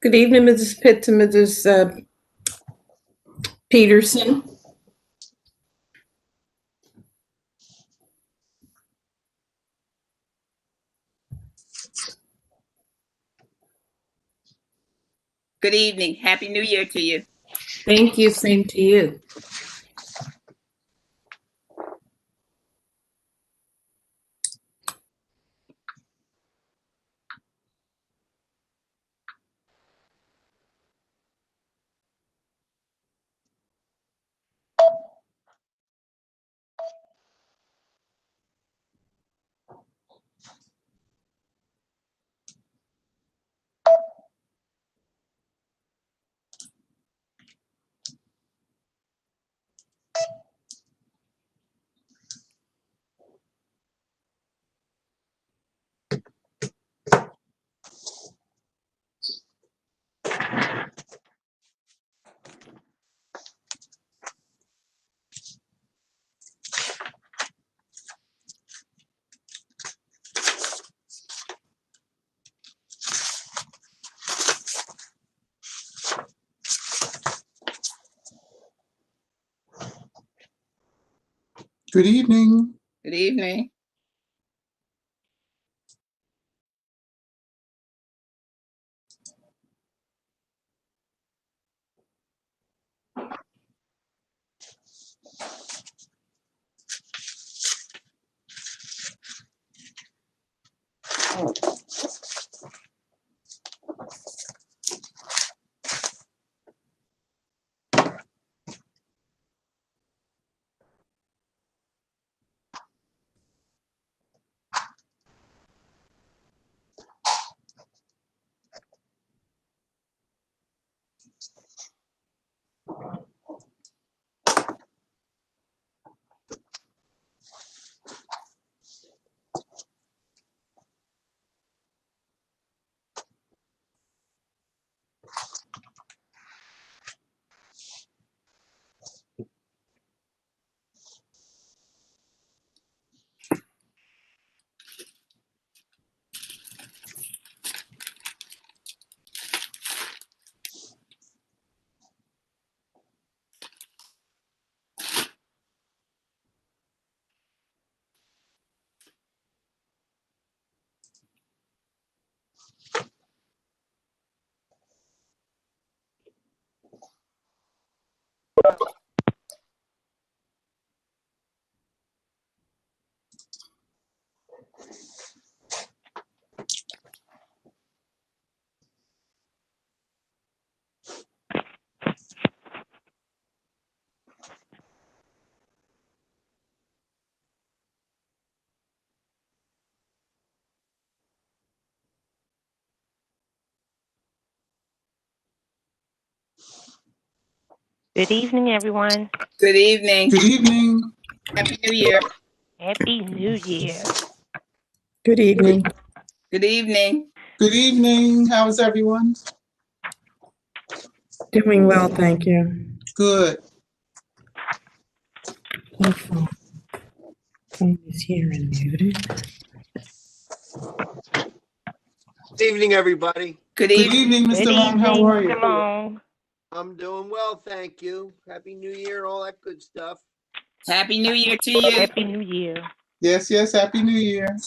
Good evening, Mrs. Pitts and Mrs. Peterson. Good evening. Happy New Year to you. Thank you. Same to you. Good evening. Good evening. Good evening, everyone. Good evening. Good evening. Happy New Year. Happy New Year. Good evening. Good evening. Good evening. How's everyone? Doing well, thank you. Good. Phone is here and muted. Good evening, everybody. Good Good evening. evening, Good Mr. Long. How evening, are Mr. you? Long. I'm doing well, thank you. Happy New Year, all that good stuff. Happy New Year to you. Happy New Year. Yes, yes. Happy New Year.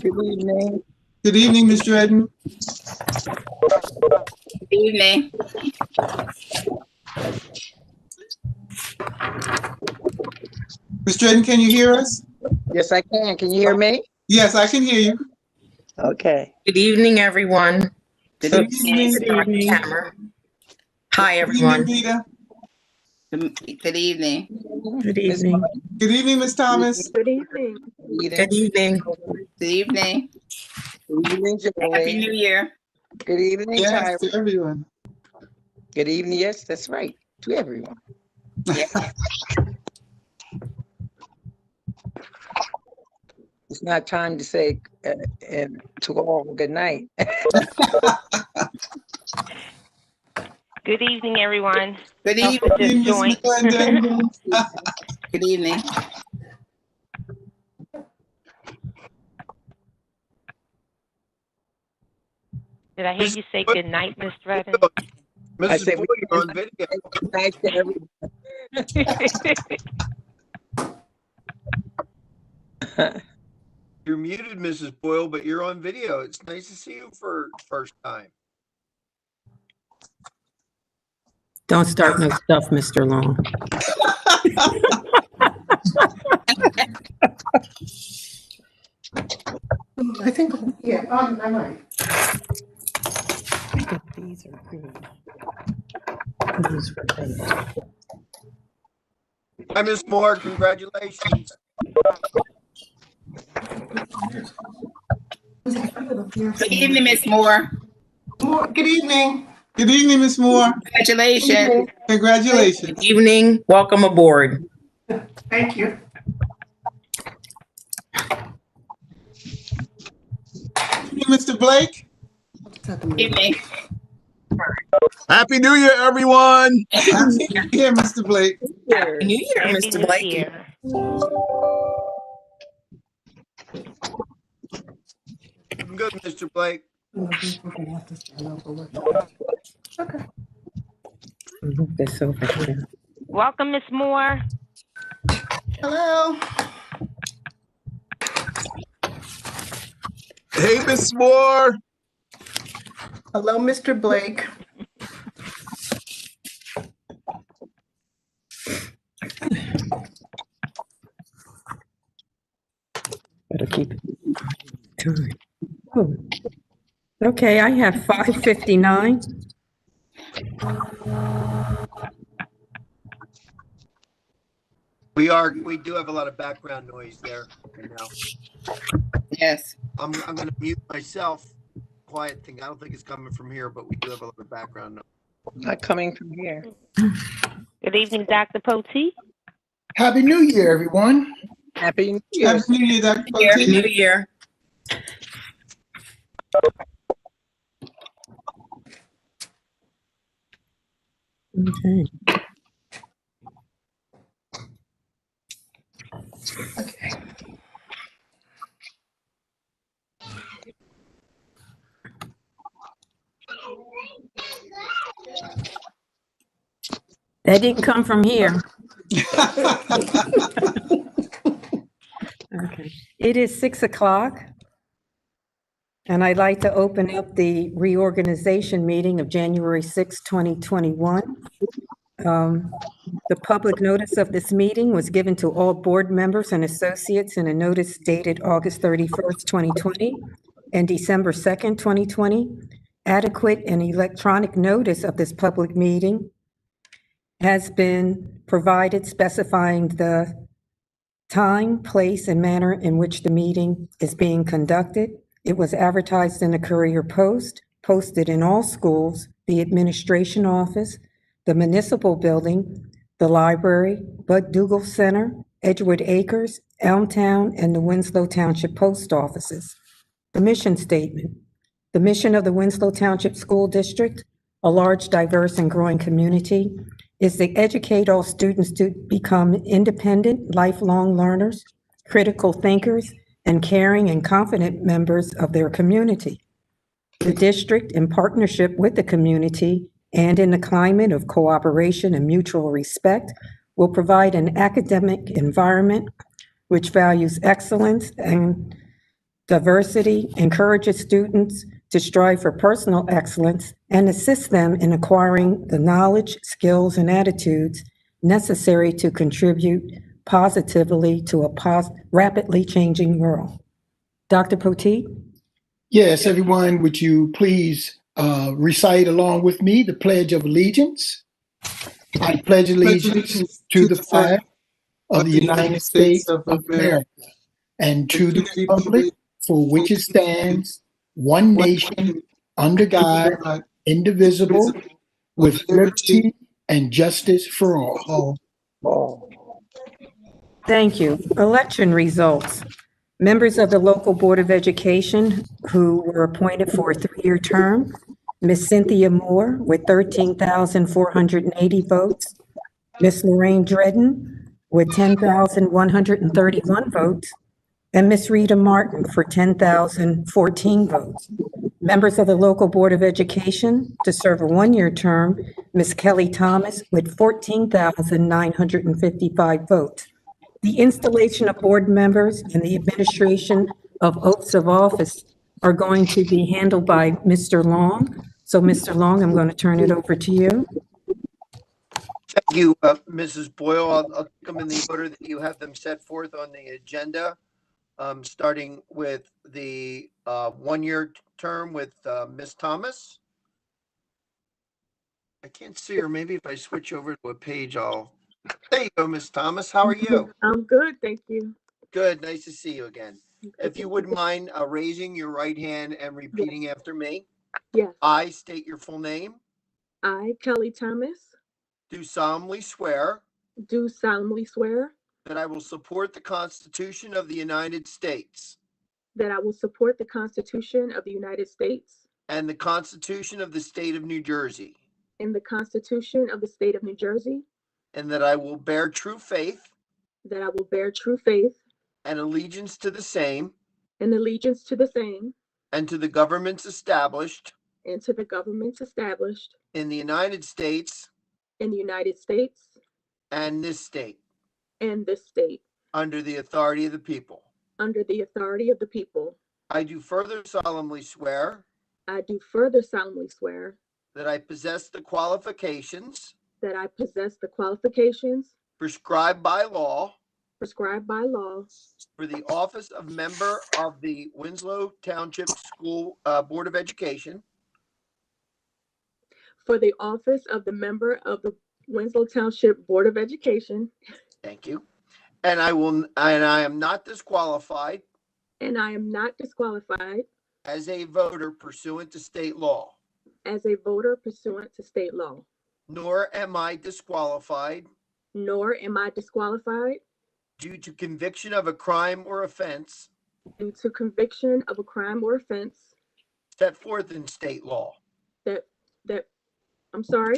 Good evening. Good evening, Mr. Eden. Good evening. Mr. Eden, can you hear us? Yes, I can. Can you hear me? Yes, I can hear you. Okay. Good evening, everyone. Good So, evening. Good evening. Camera. Hi, Good evening, everyone. Rita. Good evening. Good Miss evening. Good evening, Miss Thomas. Good evening. Rita. Good evening. Good evening. Good evening, Happy New Julie. Year. Good evening, Yes, Tyra. to everyone. Good evening. Yes, that's right. To everyone. It's not time to say to all good night. Good evening, everyone. Good Else evening. to Good evening, just Miss join. McClendon. Good evening. Did I hear you say good night, Miss Redden? I Mrs. said Boyd, you're on video. good night to everyone. You're muted, Mrs. Boyle, but you're on video. It's nice to see you for first time. Don't start no stuff, Mr. Long. I think, yeah, I might. These are good. These were good. Hi, Miss Moore. Congratulations. Good evening, Miss Moore. Good evening. Good evening, Miss Moore. Congratulations. Congratulations. Good evening. Welcome aboard. Thank you. Mr. Blake. Good evening. Happy New Year, everyone. Happy New Year, Mr. Blake. Happy New Year, Happy Mr. New Blake. Year. I'm good, Mr. Blake. Move this over here. Welcome, Miss Moore. Hello. Hey, Miss Moore. Hello, Mr. Blake. Better keep it time. Oh. Okay, I have 5:59. We do have a lot of background noise there right now. Yes. I'm going to mute myself. Quiet thing. I don't think it's coming from here, but we do have a lot of background noise. Not coming from here. Good evening, Dr. Poteet. Happy New Year, everyone. Happy New Year. Happy New Year, Dr. Here. Happy Poteet. New Year. Okay. That didn't come from here. Okay. It is 6 o'clock. And I'd like to open up the reorganization meeting of January 6, 2021. The public notice of this meeting was given to all board members and associates in a notice dated August 31st, 2020 and December 2nd, 2020. Adequate and electronic notice of this public meeting has been provided specifying the time, place, and manner in which the meeting is being conducted. It was advertised in the Courier Post, posted in all schools, the administration office, the municipal building, the library, Bud Dugal Center, Edgewood Acres, Elmtown, and the Winslow Township post offices. The mission statement. The mission of the Winslow Township School District, a large, diverse, and growing community, is to educate all students to become independent, lifelong learners, critical thinkers, and caring and confident members of their community. The district, in partnership with the community and in a climate of cooperation and mutual respect, will provide an academic environment which values excellence and diversity, encourages students to strive for personal excellence, and assists them in acquiring the knowledge, skills, and attitudes necessary to contribute positively to a rapidly changing world. Dr. Poteet? Yes, everyone, would you please recite along with me the Pledge of Allegiance? I pledge allegiance to the flag of the United States of America and to the republic for which it stands, one nation, under God, indivisible, with liberty and justice for all. Thank you. Election results. Members of the local Board of Education who were appointed for a 3-year term, Ms. Cynthia Moore with 13,480 votes, Ms. Lorraine Dredden with 10,131 votes, and Ms. Rita Martin for 10,014 votes. Members of the local Board of Education to serve a 1-year term, Ms. Kelly Thomas with 14,955 votes. The installation of board members and the administration of oaths of office are going to be handled by Mr. Long. So, Mr. Long, I'm going to turn it over to you. Thank you, Mrs. Boyle. I'll take them in the order that you have them set forth on the agenda, starting with the 1-year term with Ms. Thomas. I can't see her. Maybe if I switch over to a page, there you go, Ms. Thomas. How are you? I'm good, thank you. Good. Nice to see you again. If you wouldn't mind raising your right hand and repeating after me. Yes. I state your full name. I, Kelly Thomas, Do solemnly swear do solemnly swear that I will support the Constitution of the United States that I will support the Constitution of the United States and the Constitution of the State of New Jersey, and the Constitution of the State of New Jersey, and that I will bear true faith that I will bear true faith and allegiance to the same and allegiance to the same and to the governments established and to the governments established in the United States in the United States and this state and this state under the authority of the people. under the authority of the people. I do further solemnly swear I do further solemnly swear that I possess the qualifications that I possess the qualifications prescribed by law prescribed by law for the office of member of the Winslow Township School Board of Education, for the office of the member of the Winslow Township Board of Education, thank you, and I am not disqualified and I am not disqualified as a voter pursuant to state law, as a voter pursuant to state law, nor am I disqualified nor am I disqualified due to conviction of a crime or offense due to conviction of a crime or offense set forth in state law. I'm sorry,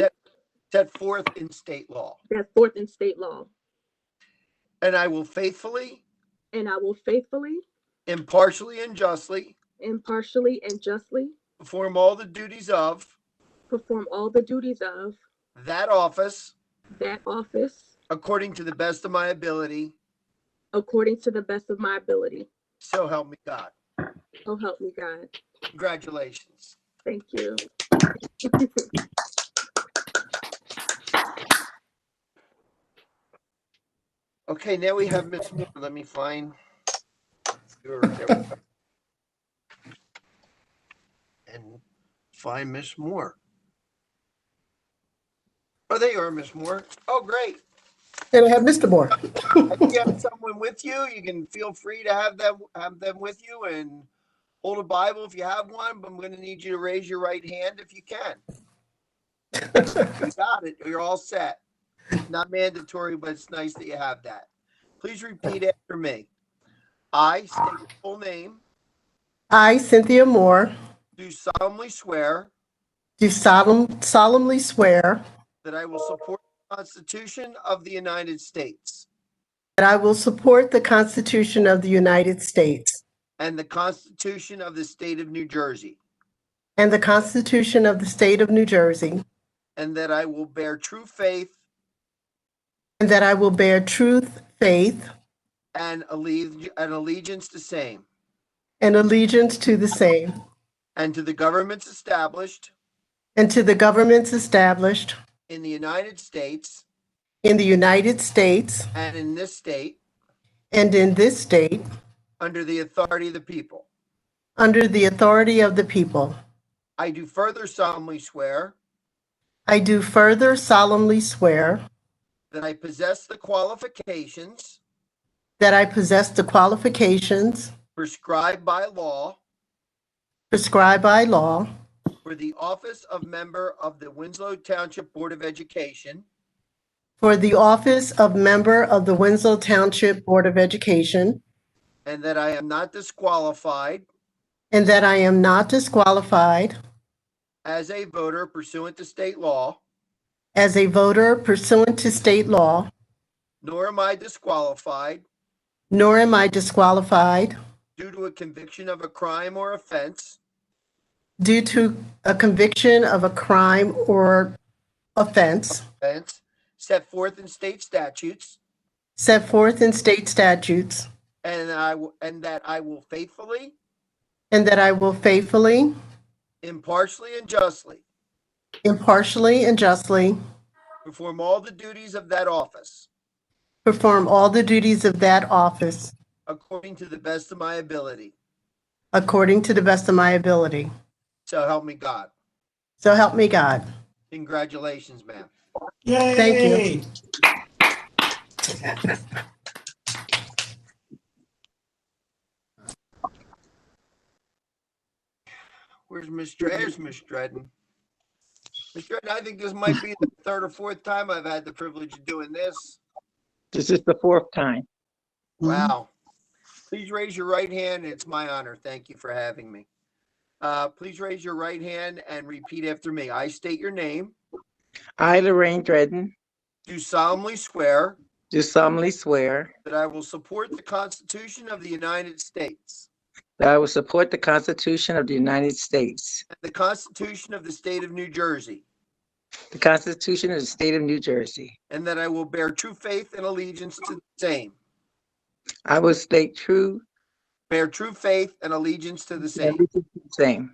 Set forth in state law. that's forth in state law. And I will faithfully, And I will faithfully, impartially, and justly impartially, and justly perform all the duties of perform all the duties of that office that office according to the best of my ability. according to the best of my ability. So help me God. So help me God. Congratulations. Thank you. Okay, now we have Miss Moore. Let me find your, there we go. And find Miss Moore. Oh, there you are, Miss Moore. Oh, great. And I have Mr. Moore. If you have someone with you, you can feel free to have them with you and hold a Bible if you have one, but I'm going to need you to raise your right hand if you can. You got it. You're all set. Not mandatory, but it's nice that you have that. Please repeat after me. I state your full name. I, Cynthia Moore, Do solemnly swear do solemnly swear that I will support the Constitution of the United States that I will support the Constitution of the United States and the Constitution of the State of New Jersey, and the Constitution of the State of New Jersey, and that I will bear true faith and that I will bear truth, faith, and allegiance to same, and allegiance to the same, and to the governments established and to the governments established in the United States in the United States and in this state and in this state under the authority of the people. under the authority of the people. I do further solemnly swear I do further solemnly swear that I possess the qualifications that I possess the qualifications prescribed by law prescribed by law for the office of member of the Winslow Township Board of Education, for the office of member of the Winslow Township Board of Education, and that I am not disqualified and that I am not disqualified as a voter pursuant to state law, as a voter pursuant to state law, nor am I disqualified nor am I disqualified due to a conviction of a crime or offense due to a conviction of a crime or offense set forth in state statutes, set forth in state statutes, and that I will faithfully, and that I will faithfully, impartially, and justly impartially, and justly perform all the duties of that office perform all the duties of that office according to the best of my ability. according to the best of my ability. So help me God. So help me God. Congratulations, ma'am. Yay! Thank you. Where's Miss Dredden? There's Miss Dredden. Miss Dredden, I think this might be the third or fourth time I've had the privilege of doing this. This is the fourth time. Wow. Please raise your right hand. It's my honor. Thank you for having me. Please raise your right hand and repeat after me. I state your name. I, Lorraine Dredden, Do solemnly swear do solemnly swear that I will support the Constitution of the United States that I will support the Constitution of the United States, and the Constitution of the State of New Jersey, the Constitution of the State of New Jersey. and that I will bear true faith and allegiance to the same. I will Bear true faith and allegiance to the same. same,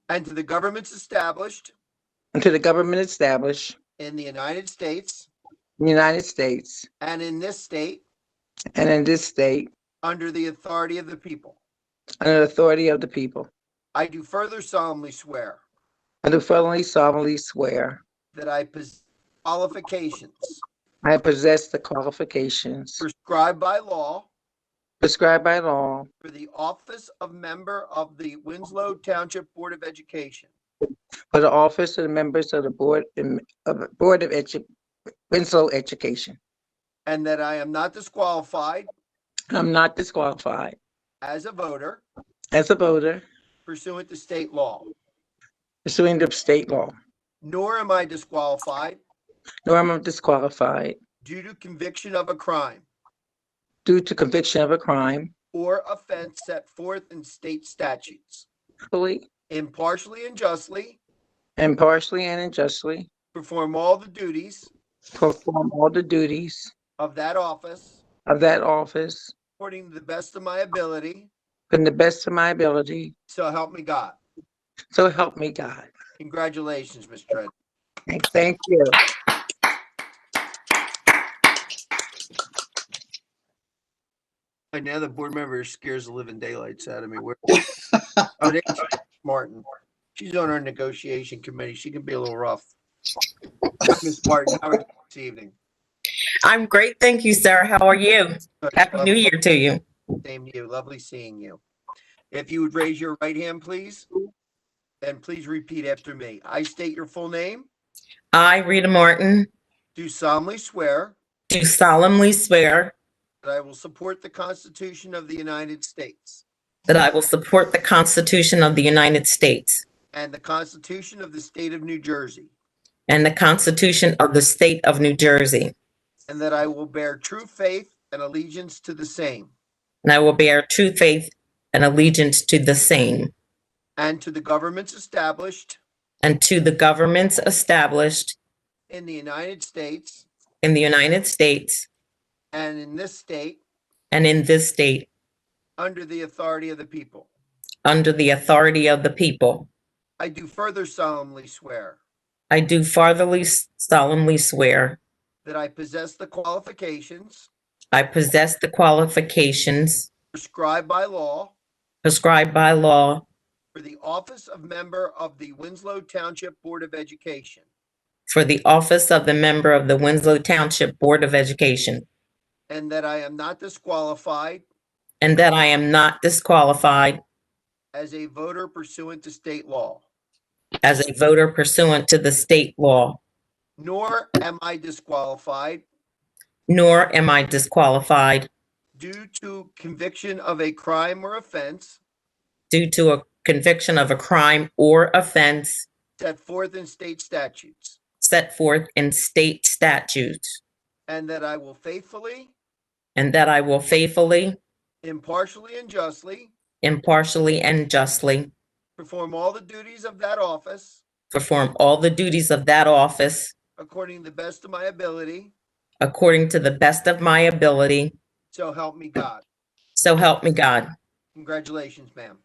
And to the governments established and to the government established in the United States in the United States and in this state and in this state under the authority of the people. under the authority of the people. I do further solemnly swear I do solemnly swear that I possess qualifications I possess the qualifications prescribed by law prescribed by law for the office of member of the Winslow Township Board of Education, for the office of the members of the Board of Winslow Education. and that I am not disqualified I'm not disqualified as a voter as a voter pursuant to state law, pursuing the state law, nor am I disqualified nor am I disqualified due to conviction of a crime due to conviction of a crime, or offense set forth in state statutes, fully, impartially and justly impartially, and unjustly perform all the duties perform all the duties of that office of that office according to the best of my ability. in the best of my ability. So help me God. So help me God. Congratulations, Ms. Dredd. Thank you. Right now, the board member scares the living daylights out of me. Oh, there's Martin. She's on our negotiation committee. She can be a little rough. Ms. Martin, how are you this evening? I'm great, thank you, sir. How are you? Good. Happy New Year to you. Same to you. Lovely seeing you. If you would raise your right hand, please, and please repeat after me. I state your full name. I, Rita Martin, Do solemnly swear do solemnly swear that I will support the Constitution of the United States that I will support the Constitution of the United States and the Constitution of the State of New Jersey, and the Constitution of the State of New Jersey, and that I will bear true faith and allegiance to the same and I will bear true faith and allegiance to the same and to the governments established and to the governments established in the United States in the United States and in this state and in this state under the authority of the people. under the authority of the people. I do further solemnly swear I do fartherly solemnly swear that I possess the qualifications I possess the qualifications prescribed by law prescribed by law for the office of member of the Winslow Township Board of Education, for the office of the member of the Winslow Township Board of Education, and that I am not disqualified and that I am not disqualified as a voter pursuant to state law, as a voter pursuant to the state law, nor am I disqualified nor am I disqualified due to conviction of a crime or offense due to a conviction of a crime or offense set forth in state statutes, set forth in state statutes, and that I will faithfully, and that I will faithfully, impartially, and justly impartially, and justly perform all the duties of that office perform all the duties of that office according to the best of my ability. according to the best of my ability. So help me God. So help me God. Congratulations, ma'am.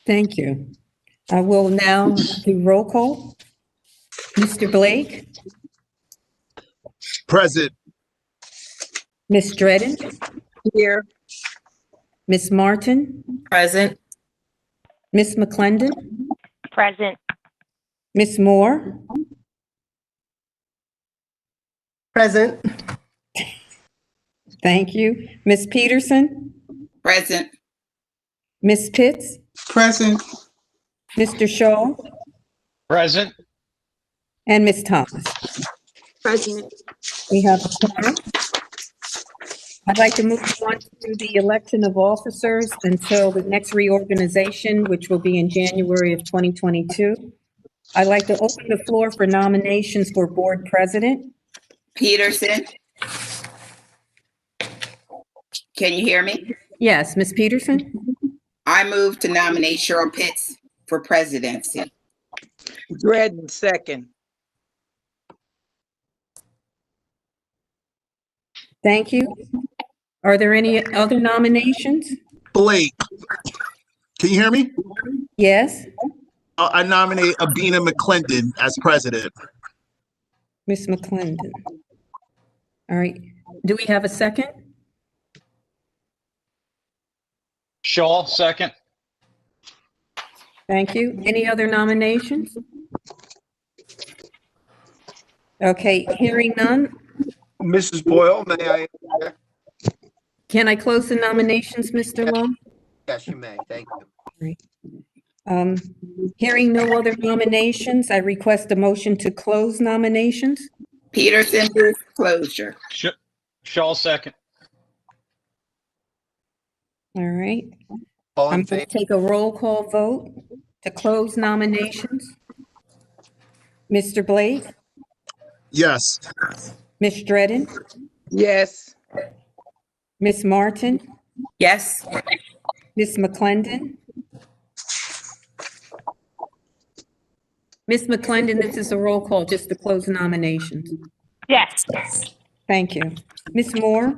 Thank you. I will now do roll call. Mr. Blake, Present. Ms. Dredden, Here. Ms. Martin, Present. Ms. McClendon, Present. Ms. Moore, Present. thank you. Ms. Peterson, Present. Ms. Pitts, Present. Mr. Shaw, Present. and Ms. Thomas. Present. We have a quorum. I'd like to move on to the election of officers until the next reorganization, which will be in January of 2022. I'd like to open the floor for nominations for board president. Peterson. Can you hear me? Yes, Ms. Peterson? I move to nominate Cheryl Pitts for presidency. Dredden, second. Thank you. Are there any other nominations? Blake. Can you hear me? Yes, I nominate Abina McClendon as president. Ms. McClendon. All right. Do we have a second? Shaw, second. Thank you. Any other nominations? Okay, hearing none. Mrs. Boyle, may I? Can I close the nominations, Mr. Lowe? Yes, you may. Thank you. Hearing no other nominations, I request a motion to close nominations. Peterson moves closure. Shaw, second. All right. All I'm in going favor? to take a roll call vote to close nominations. Mr. Blake, Yes. Ms. Dredden, Yes. Ms. Martin, Yes. Ms. McClendon, Ms. McClendon, this is a roll call just to close nominations. Yes. Thank you. Ms. Moore?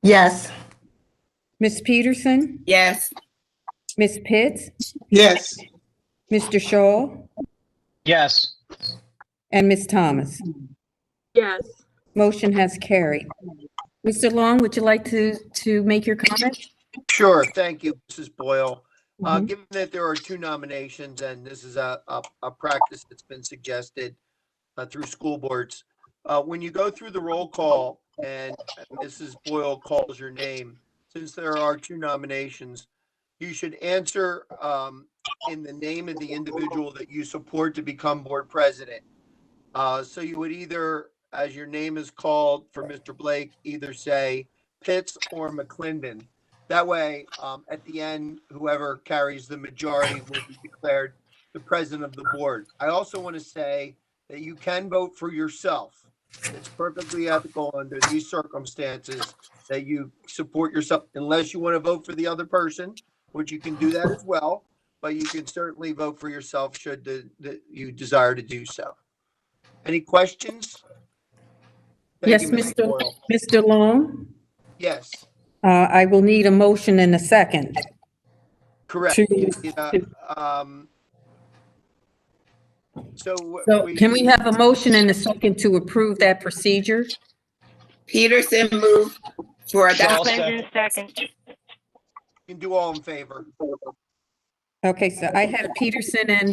Yes. Ms. Peterson? Yes. Ms. Pitts? Yes. Mr. Shaw? Yes. And Ms. Thomas? Yes. Motion has carried. Mr. Long, would you like to make your comment? Sure. Thank you, Mrs. Boyle. Mhm. Given that there are two nominations, and this is a practice that's been suggested through school boards, when you go through the roll call and Mrs. Boyle calls your name, since there are two nominations, you should answer in the name of the individual that you support to become board president. So you would either, as your name is called for Mr. Blake, either say Pitts or McClendon. That way, at the end, whoever carries the majority will be declared the president of the board. I also want to say that you can vote for yourself. It's perfectly ethical under these circumstances that you support yourself, unless you want to vote for the other person, which you can do that as well. But you can certainly vote for yourself should you desire to do so. Any questions? Yes, Thank you, Ms. Boyle. Mr. Long? Yes, I will need a motion and a second. correct. So can we have a motion and a second to approve that procedure? Peterson moved for Shaw adoption. second. You can do all in favor. Okay, so I have Peterson and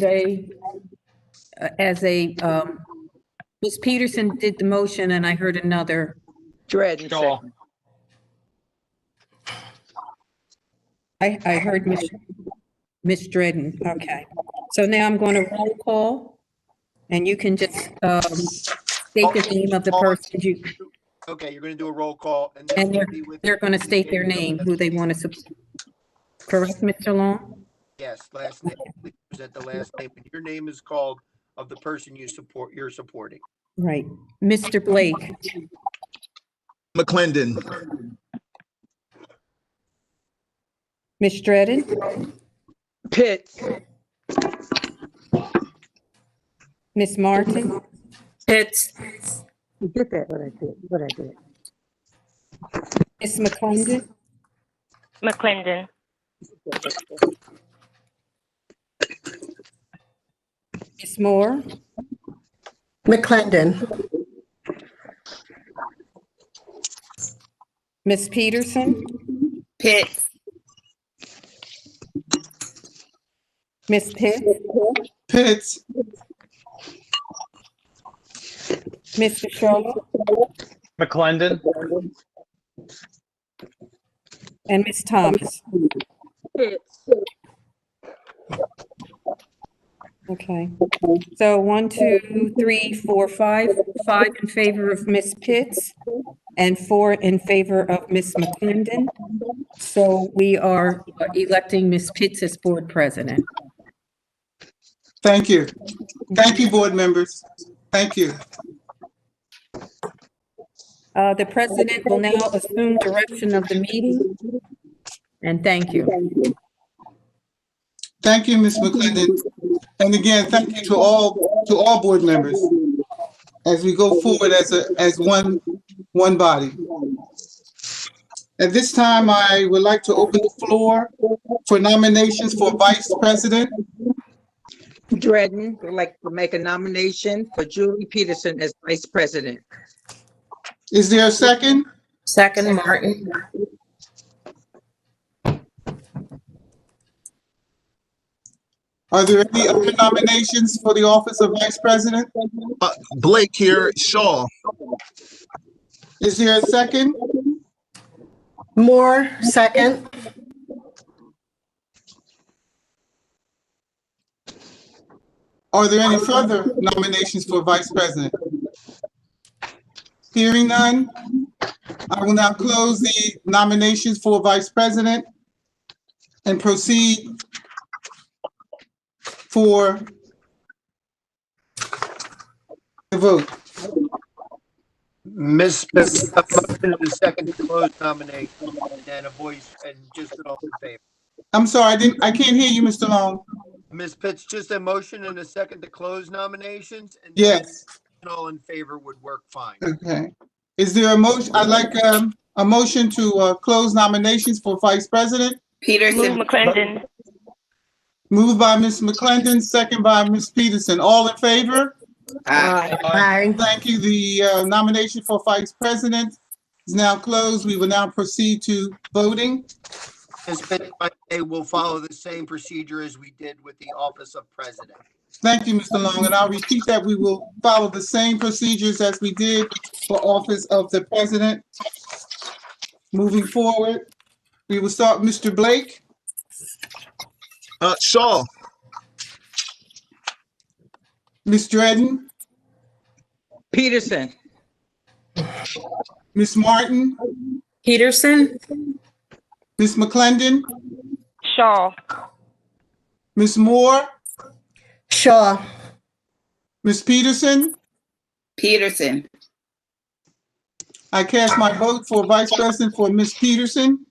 Ms. Peterson did the motion and I heard another. Dredden Shaw. second. I heard Ms. Dredden. Okay. So now I'm going to roll call and you can just state the name of the person you, Okay, you're going to do a roll call. and they're going to state their name, who they want to support. Correct, Mr. Long? Yes, last name. Please present the last name. And your name is called of the person you're supporting. Right. Mr. Blake? McClendon. Ms. Dredden? Pitts. Ms. Martin? Pitts. You did that, what I did. Ms. McClendon? McClendon. Ms. Moore? McClendon. Ms. Peterson? Pitts. Ms. Pitts? Pitts. Mr. Shaw? McClendon. And Ms. Thomas? Pitts. Okay. So 1, 2, 3, 4, 5. 5 in favor of Ms. Pitts and 4 in favor of Ms. McClendon. So we are electing Ms. Pitts as board president. Thank you. Thank you, board members. Thank you. The president will now assume direction of the meeting. And thank you. Thank you, Ms. McClendon. And again, thank you to all board members as we go forward as one body. At this time, I would like to open the floor for nominations for vice president. Dredden would like to make a nomination for Julie Peterson as vice president. Is there a second? Second, Martin. Are there any other nominations for the office of vice president? Blake here, Shaw. Is there a second? Moore, second. Are there any further nominations for vice president? Hearing none, I will now close the nominations for vice president and proceed for the vote. Ms. Motion is a second to close nomination and then a voice and just an all in favor. I'm sorry, I can't hear you, Mr. Long. Ms. Pitts, just a motion and a second to close nominations? And Yes. all in favor would work fine. Okay. Is there a motion? I'd like a motion to close nominations for vice president. Peterson. Move McClendon. Moved by Ms. McClendon, second by Ms. Peterson. All in favor? Aye. Aye. Thank you. The nomination for vice president is now closed. We will now proceed to voting. Ms. Pitts, we'll follow the same procedure as we did with the office of president. Thank you, Mr. Long, and I'll repeat that we will follow the same procedures as we did for office of the president. Moving forward, we will start with Mr. Blake. Shaw. Ms. Dredden. Peterson. Ms. Martin. Peterson, Ms. McClendon. Shaw. Ms. Moore. Shaw. Ms. Peterson. Peterson. I cast my vote for vice president for Ms. Peterson.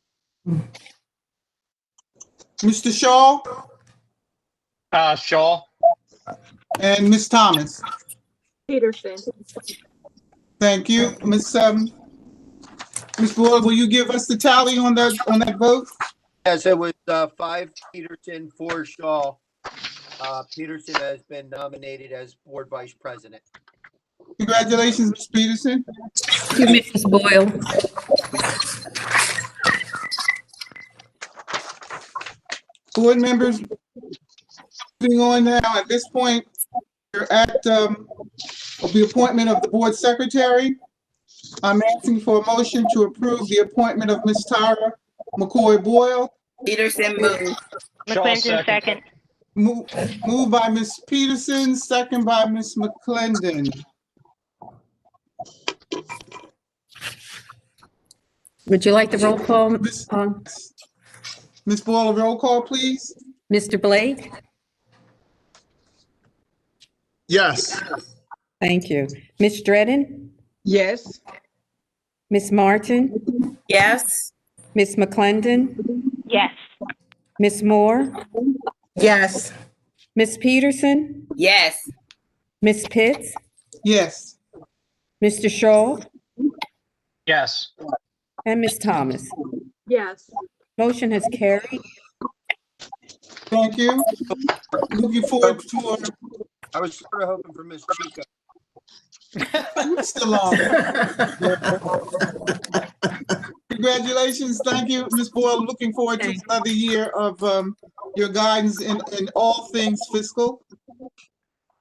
Mr. Shaw Shaw. and Ms. Thomas. Peterson. Thank you. Ms. Boyle, will you give us the tally on that vote? Yes, it was 5 Peterson, 4 Shaw. Peterson has been nominated as board vice president. Congratulations, Ms. Peterson. thank you, Mrs. Boyle. Board members, moving on now. At this point, we're at the appointment of the board secretary. I'm asking for a motion to approve the appointment of Ms. Tara McCoy Boyle. Peterson moved. Shaw McClendon second. Moved by Ms. Peterson, second by Ms. McClendon. Would you like the roll call? Ms. Boyle, roll call, please. Mr. Blake? Yes. Thank you. Ms. Dredden? Yes. Ms. Martin? Yes, Ms. McClendon? Yes. Ms. Moore? Yes. Ms. Peterson? Yes. Ms. Pitts? Yes. Mr. Shaw? Yes. And Ms. Thomas? Yes. Motion has carried. Thank you. Looking forward to I was sort of hoping for Ms. Chico. still on. Congratulations. Thank you, Ms. Boyle. Looking forward to another year of your guidance in all things fiscal.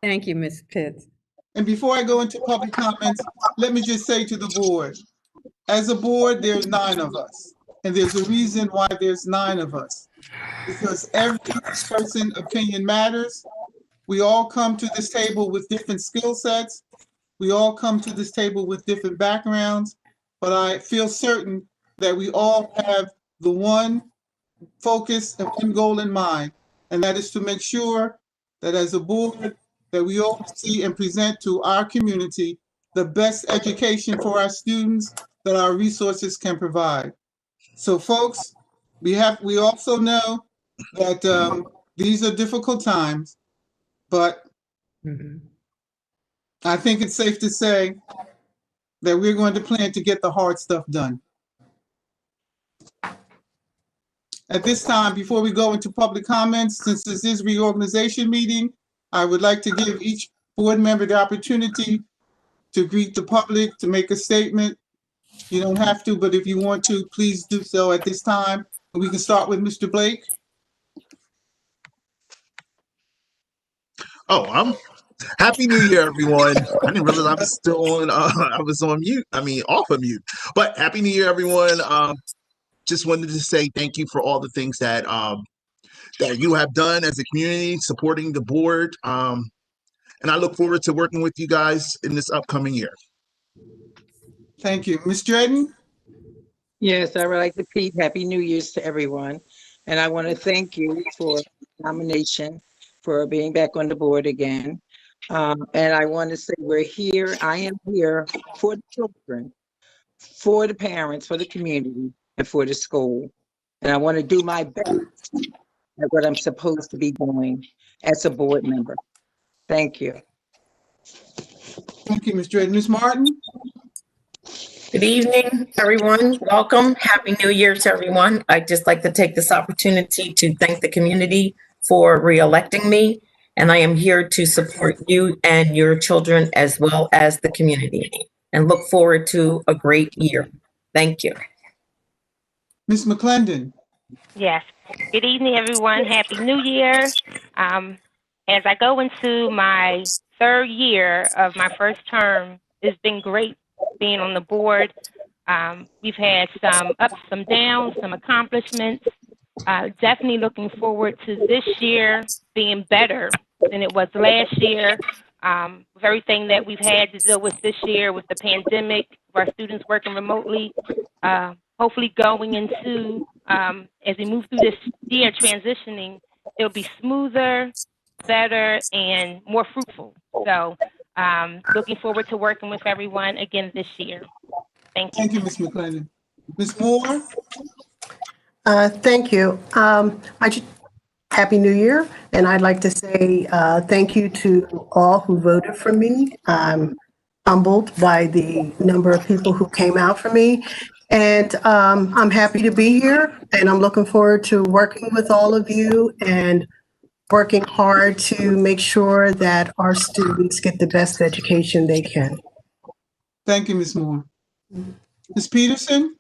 Thank you, Ms. Pitts. And before I go into public comments, let me just say to the board, as a board, there's 9 of us. And there's a reason why there's 9 of us. Because every person's opinion matters. We all come to this table with different skill sets. We all come to this table with different backgrounds. But I feel certain that we all have the one focus and one goal in mind. And that is to make sure that as a board, that we all see and present to our community the best education for our students that our resources can provide. So folks, we also know that these are difficult times, but I think it's safe to say that we're going to plan to get the hard stuff done. At this time, before we go into public comments, since this is reorganization meeting, I would like to give each board member the opportunity to greet the public, to make a statement. You don't have to, but if you want to, please do so at this time. We can start with Mr. Blake. Oh, Happy New Year, everyone. I didn't realize I was still on, I was on mute. Off of mute. But Happy New Year, everyone. Just wanted to say thank you for all the things that you have done as a community, supporting the board. And I look forward to working with you guys in this upcoming year. Thank you. Ms. Dredden? Yes, I would like to repeat Happy New Year's to everyone. And I want to thank you for the nomination, for being back on the board again. And I want to say I am here for the children, for the parents, for the community, and for the school. And I want to do my best at what I'm supposed to be doing. as a board member. Thank you. Thank you, Ms. Drayton. Ms. Martin? Good evening, everyone. Welcome. Happy New Year to everyone. I'd just like to take this opportunity to thank the community for re-electing me, and I am here to support you and your children as well as the community, and look forward to a great year. Thank you. Ms. McClendon? Yes. Good evening, everyone. Happy New Year. As I go into my third year of my first term, it's been great being on the board. We've had some ups, some downs, some accomplishments. Definitely looking forward to this year being better than it was last year. With everything that we've had to deal with this year with the pandemic, of our students working remotely, hopefully going into, as we move through this year transitioning, it'll be smoother, better, and more fruitful. So looking forward to working with everyone again this year. Thank you. Thank you, Ms. McClendon. Ms. Moore? Thank you. Happy New Year, and I'd like to say thank you to all who voted for me. I'm humbled by the number of people who came out for me, and I'm happy to be here, and I'm looking forward to working with all of you and working hard to make sure that our students get the best education they can. Thank you, Ms. Moore. Ms. Peterson?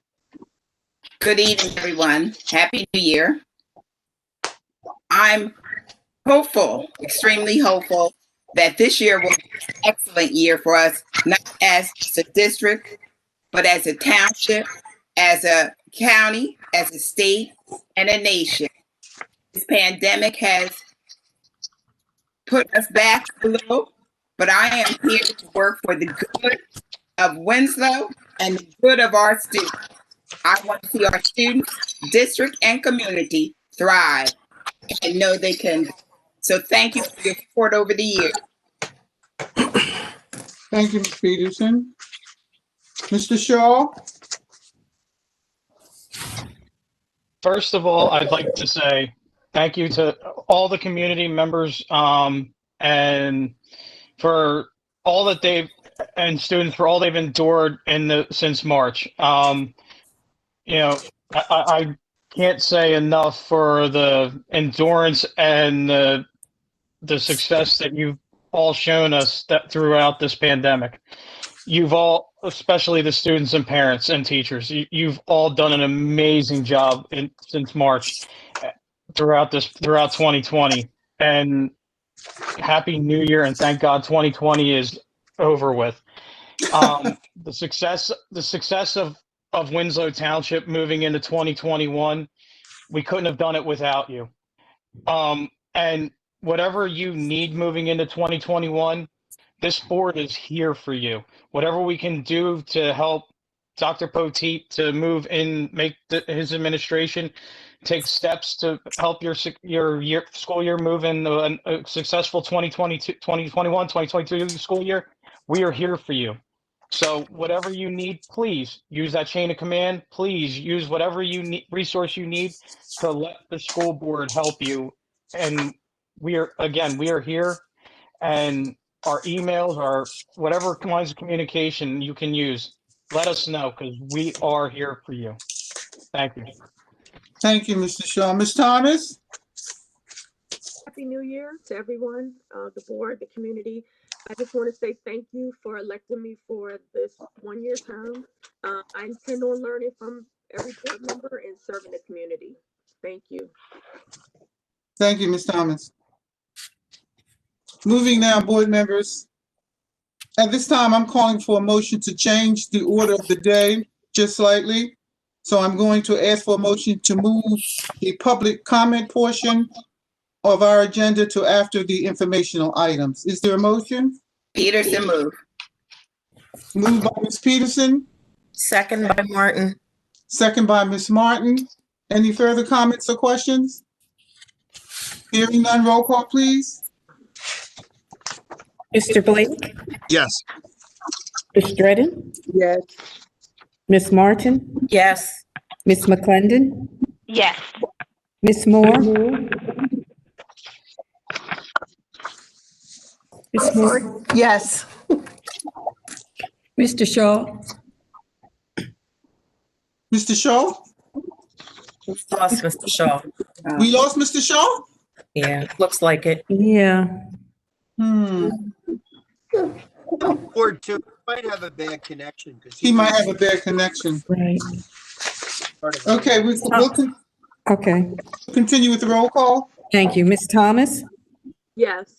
Good evening, everyone. Happy New Year. I'm hopeful, extremely hopeful, that this year will be an excellent year for us, not as a district, but as a township, as a county, as a state, and a nation. This pandemic has put us back a little, but I am here to work for the good of Winslow and the good of our students. I want to see our students, district, and community thrive and know they can. So thank you for your support over the years. Thank you, Ms. Peterson. Mr. Shaw? First of all, I'd like to say thank you to all the community members and for all that they've and students for all they've endured since March. I can't say enough for the endurance and the success that you've all shown us throughout this pandemic. You've all, especially the students and parents and teachers, you've all done an amazing job since March throughout 2020. And Happy New Year, and thank God 2020 is over with. The success of Winslow Township moving into 2021, we couldn't have done it without you. And whatever you need moving into 2021, this board is here for you. Whatever we can do to help Dr. Poteet to move in, make his administration take steps to help your school year move in a successful 2022, 2021, 2022 school year, we are here for you. So whatever you need, please use that chain of command. Please use whatever resource you need to let the school board help you. And we are here, and our emails, our whatever lines of communication you can use, let us know, because we are here for you. Thank you. Thank you, Mr. Shaw. Ms. Thomas? Happy New Year to everyone, the board, the community. I just want to say thank you for electing me for this one-year term. I intend on learning from every board member and serving the community. Thank you. Thank you, Ms. Thomas. Moving now, board members. At this time, I'm calling for a motion to change the order of the day just slightly. So I'm going to ask for a motion to move the public comment portion of our agenda to after the informational items. Is there a motion? Peterson move. Moved by Ms. Peterson. Second by Martin. Second by Ms. Martin. Any further comments or questions? Hearing none, roll call, please. Mr. Blake? Yes. Ms. Dredden? Yes. Ms. Martin? Yes. Ms. McClendon? Yes. Ms. Moore? Ms. Moore? Yes. Mr. Shaw? Mr. Shaw? Lost Mr. Shaw. We lost Mr. Shaw? Yeah, looks like it. Yeah. Or two, might have a bad connection because He might have a bad connection. Right. Okay, we'll Okay. continue with the roll call. Thank you. Ms. Thomas? Yes.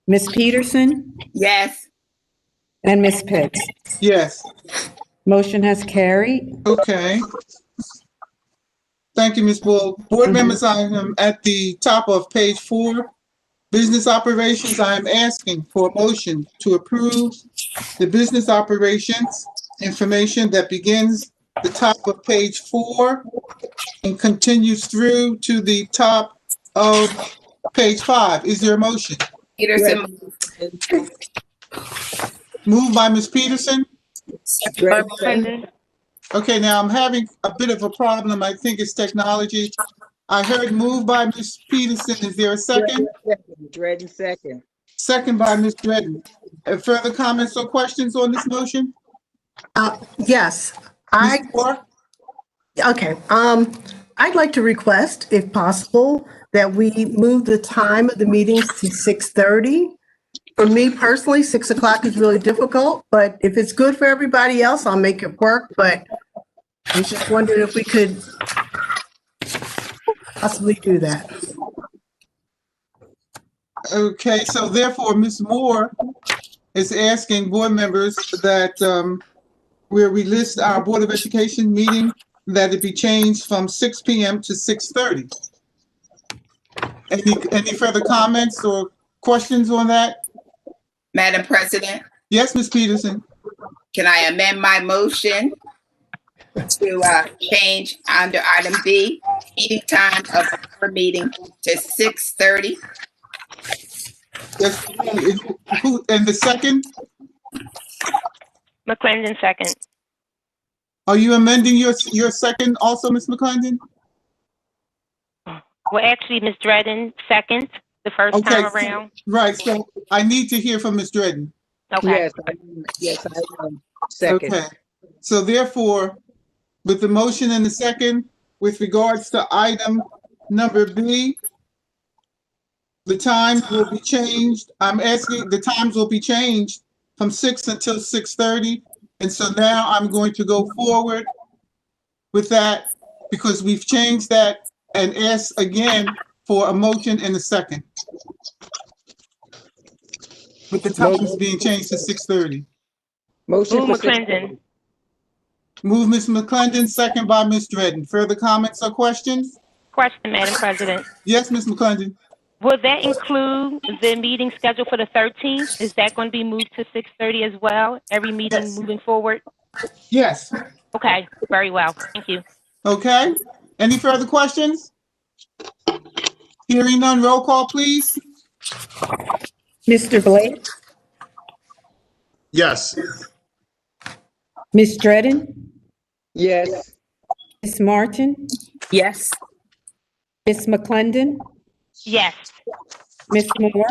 Ms. Peterson? Yes. And Ms. Pitts? Yes. Motion has carried. Okay. Thank you, Ms. Bull. Board members, I am at the top of page 4. Business operations, I am asking for a motion to approve the business operations information that begins the top of page 4 and continues through to the top of page 5. Is there a motion? Peterson. Moved by Ms. Peterson. Clinton. Okay, now I'm having a bit of a problem. I think it's technology. I heard moved by Ms. Peterson. Is there a second? Dredden, second. Second by Ms. Dredden. Further comments or questions on this motion? Yes. Ms. Moore? Okay. I'd like to request, if possible, that we move the time of the meetings to 6:30. For me personally, 6 o'clock is really difficult, but if it's good for everybody else, I'll make it work. But I was just wondering if we could possibly do that. Okay, so therefore, Ms. Moore is asking board members that where we list our Board of Education meeting, that it be changed from 6 p.m. to 6:30. Any further comments or questions on that? Madam President, Yes, Ms. Peterson. can I amend my motion to change under item B, meeting time of our meeting to 6:30? Yes, who, and the second, McClendon, second. are you amending your second also, Ms. McClendon? Well, actually, Ms. Dredden, second, the first Okay, time around. right, so I need to hear from Ms. Dredden. Okay. Yes, I am. Second. Okay, so therefore, with the motion and the second, with regards to item number B, the times will be changed. I'm asking, the times will be changed from 6 until 6:30. And so now I'm going to go forward with that because we've changed that and ask again for a motion and a second. With the times being changed to 6:30. Motion Move for McClendon. Move Ms. McClendon, second by Ms. Dredden. Further comments or questions? Question, Madam President. Yes, Ms. McClendon. Will that include the meeting scheduled for the 13th? Is that going to be moved to 6:30 as well? Every meeting Yes. moving forward? Yes. Okay, very well. Thank you. Okay. Any further questions? Hearing none, roll call, please. Mr. Blake? Yes. Ms. Dredden? Yes. Ms. Martin? Yes. Ms. McClendon? Yes. Ms. Moore?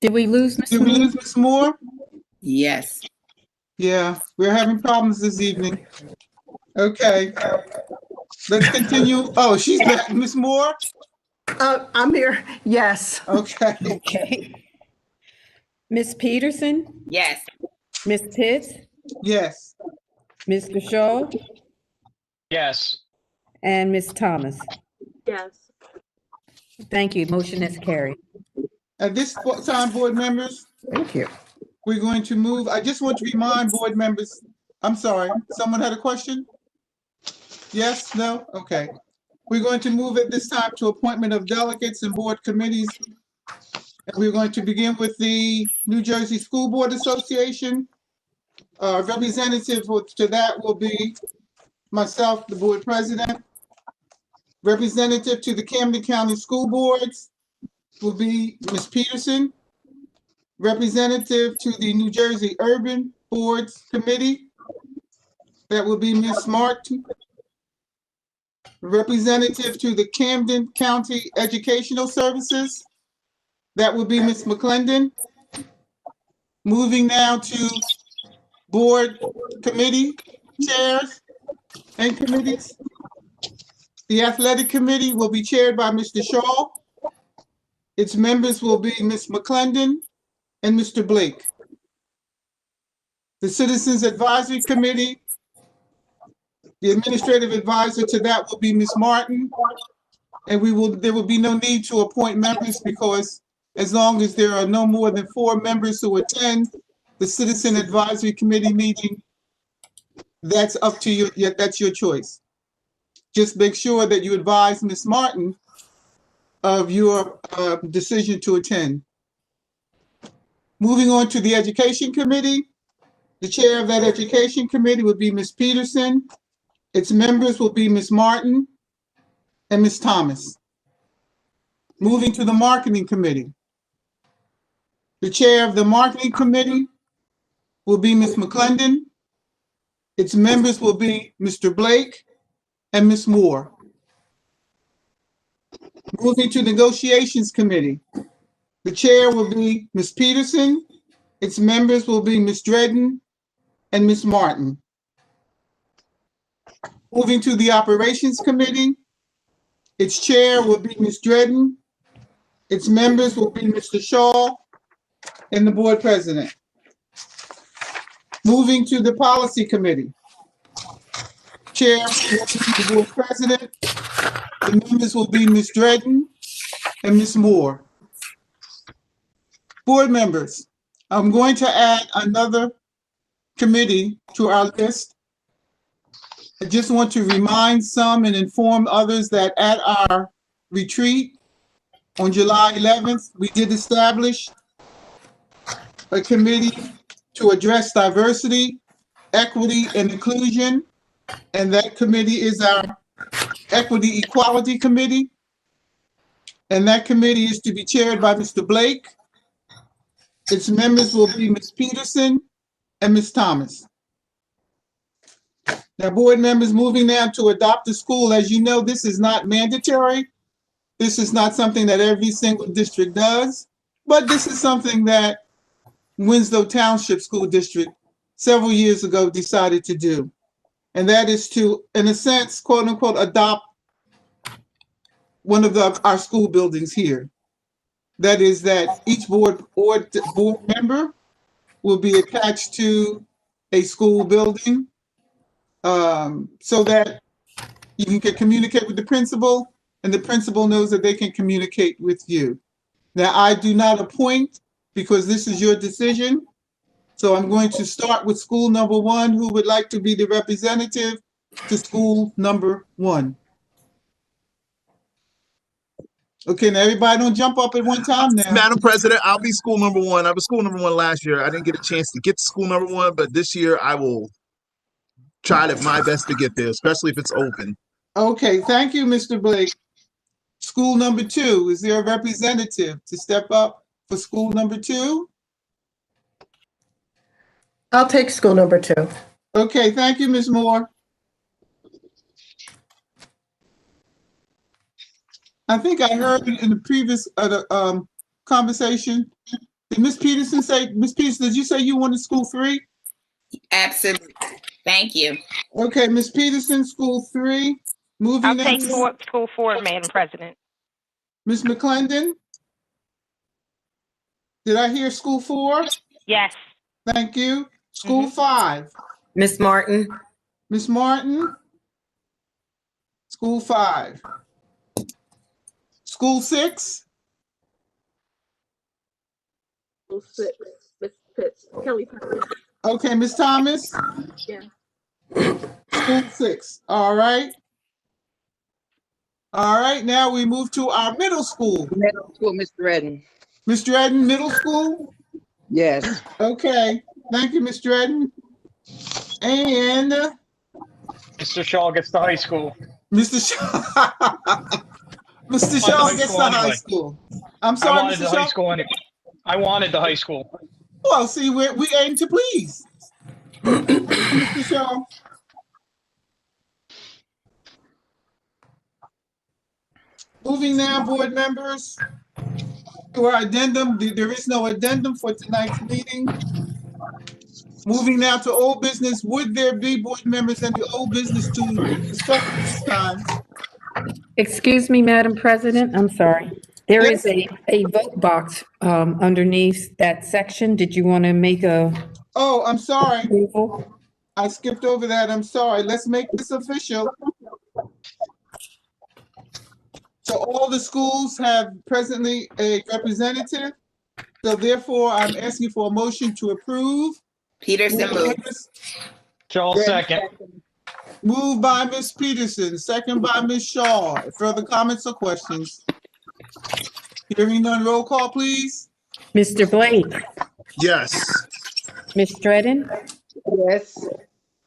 Did we lose Ms. Did we Moore? lose Ms. Moore? Yes. Yeah, we're having problems this evening. Okay. Let's continue. Oh, she's back. Ms. Moore? I'm here. Yes. Okay. Okay. Ms. Peterson? Yes. Ms. Pitts? Yes. Mr. Shaw? Yes. And Ms. Thomas? Yes. Thank you. Motion is carried. At this time, board members, Thank you. we're going to move. I just want to remind board members, I'm sorry, someone had a question? Yes, no? Okay. We're going to move at this time to appointment of delegates and board committees. And we're going to begin with the New Jersey School Board Association. Representative to that will be myself, the board president. Representative to the Camden County School Boards will be Ms. Peterson. Representative to the New Jersey Urban Boards Committee, that will be Ms. Martin. representative to the Camden County Educational Services. That would be Ms. McClendon. Moving now to board committee chairs and committees. The athletic committee will be chaired by Mr. Shaw. Its members will be Ms. McClendon and Mr. Blake. The Citizens Advisory Committee, the administrative advisor to that will be Ms. Martin. And there will be no need to appoint members because as long as there are no more than 4 members who attend the Citizen Advisory Committee meeting, that's up to you. Yeah, that's your choice. Just make sure that you advise Ms. Martin of your decision to attend. Moving on to the Education Committee. The chair of that Education Committee will be Ms. Peterson. Its members will be Ms. Martin and Ms. Thomas. Moving to the Marketing Committee. The chair of the Marketing Committee will be Ms. McClendon. Its members will be Mr. Blake and Ms. Moore. Moving to Negotiations Committee. The chair will be Ms. Peterson. Its members will be Ms. Dredden and Ms. Martin. Moving to the Operations Committee. Its chair will be Ms. Dredden. Its members will be Mr. Shaw and the board president. Moving to the Policy Committee. Chair will be the board president. The members will be Ms. Dredden and Ms. Moore. Board members, I'm going to add another committee to our list. I just want to remind some and inform others that at our retreat on July 11th, we did establish a committee to address diversity, equity, and inclusion. And that committee is our Equity Equality Committee. And that committee is to be chaired by Mr. Blake. Its members will be Ms. Peterson and Ms. Thomas. Now, board members, moving now to adopt a school. As you know, this is not mandatory. This is not something that every single district does, but this is something that Winslow Township School District several years ago decided to do. And that is to, in a sense, quote unquote, adopt one of our school buildings here. That is that each board member will be attached to a school building so that you can communicate with the principal and the principal knows that they can communicate with you. Now, I do not appoint because this is your decision. So I'm going to start with school number 1. Who would like to be the representative to school number 1? Okay, now everybody don't jump up at one time now. Madam President, I'll be school number 1. I was school number 1 last year. I didn't get a chance to get to school number 1, but this year I will try my best to get there, especially if it's open. Okay, thank you, Mr. Blake. School number 2, is there a representative to step up for school number 2? I'll take school number 2. Okay, thank you, Ms. Moore. I think I heard in the previous conversation, did Ms. Peterson say, Ms. Peterson, did you say you wanted school 3? Absolutely. Thank you. Okay, Ms. Peterson, school 3. Moving I'll on take to school 4, Madam President. Ms. McClendon. Did I hear school 4? Yes. Thank you. School 5. Miss Martin. Ms. Martin. School 5. School 6. School 6, Miss Pitts, Kelly Thomas. Okay, Ms. Thomas. Yeah. School 6. All right. All right, now we move to our middle school. Middle school, Mr. Redden. Ms. Dredden, middle school? Yes. Okay, thank you, Ms. Dredden. And Mr. Shaw gets to high school. Mr. Shaw. Mr. Shaw gets to high school. I'm sorry, I wanted Mr. the Shaw. high school anyway. I wanted the high school. Well, see, we aim to please. Mr. Shaw. Moving now, board members, to our addendum. There is no addendum for tonight's meeting. Moving now to old business. Would there be board members in the old business to discuss at this time? Excuse me, Madam President, I'm sorry. There Yes. is a vote box underneath that section. Did you want to make a Oh, I'm sorry. approval? I skipped over that. I'm sorry. Let's make this official. So all the schools have presently a representative. So therefore, I'm asking for a motion to approve. Peterson moves. Joel second. Moved by Ms. Peterson, second by Ms. Shaw. Further comments or questions? Hearing none, roll call, please. Mr. Blake, Yes. Ms. Dredden, Yes.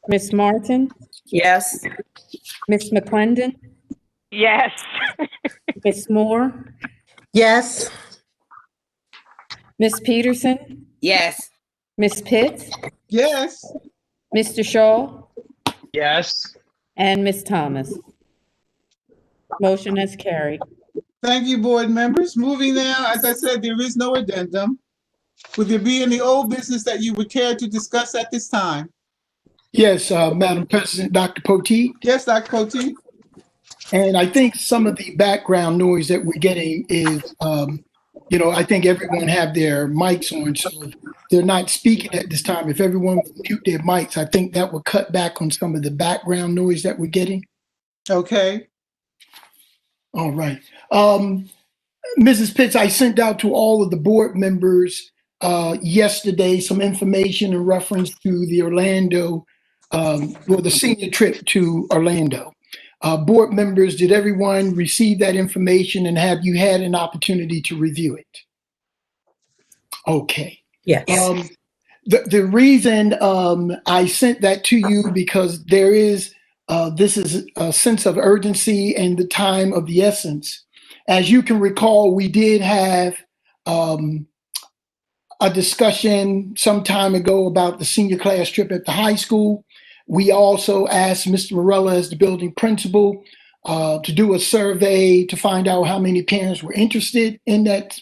Ms. Martin, Yes. Ms. McClendon, Yes. Ms. Moore, Yes. Ms. Peterson, Yes. Ms. Pitts, Yes. Mr. Shaw, Yes. and Ms. Thomas. Motion is carried. Thank you, board members. Moving now, as I said, there is no addendum. Would there be any old business that you would care to discuss at this time? Yes, Madam President, Dr. Potteet. Yes, Dr. Potteet. And I think some of the background noise that we're getting is, I think everyone have their mics on, so they're not speaking at this time. If everyone would mute their mics, I think that would cut back on some of the background noise that we're getting. Okay. All right. Mrs. Pitts, I sent out to all of the board members yesterday some information in reference to the the senior trip to Orlando. Board members, did everyone receive that information, and have you had an opportunity to review it? Okay. Yes. The reason I sent that to you because there is this is a sense of urgency and the time of the essence. As you can recall, we did have a discussion some time ago about the senior class trip at the high school. We also asked Mr. Morella, as the building principal, to do a survey to find out how many parents were interested in that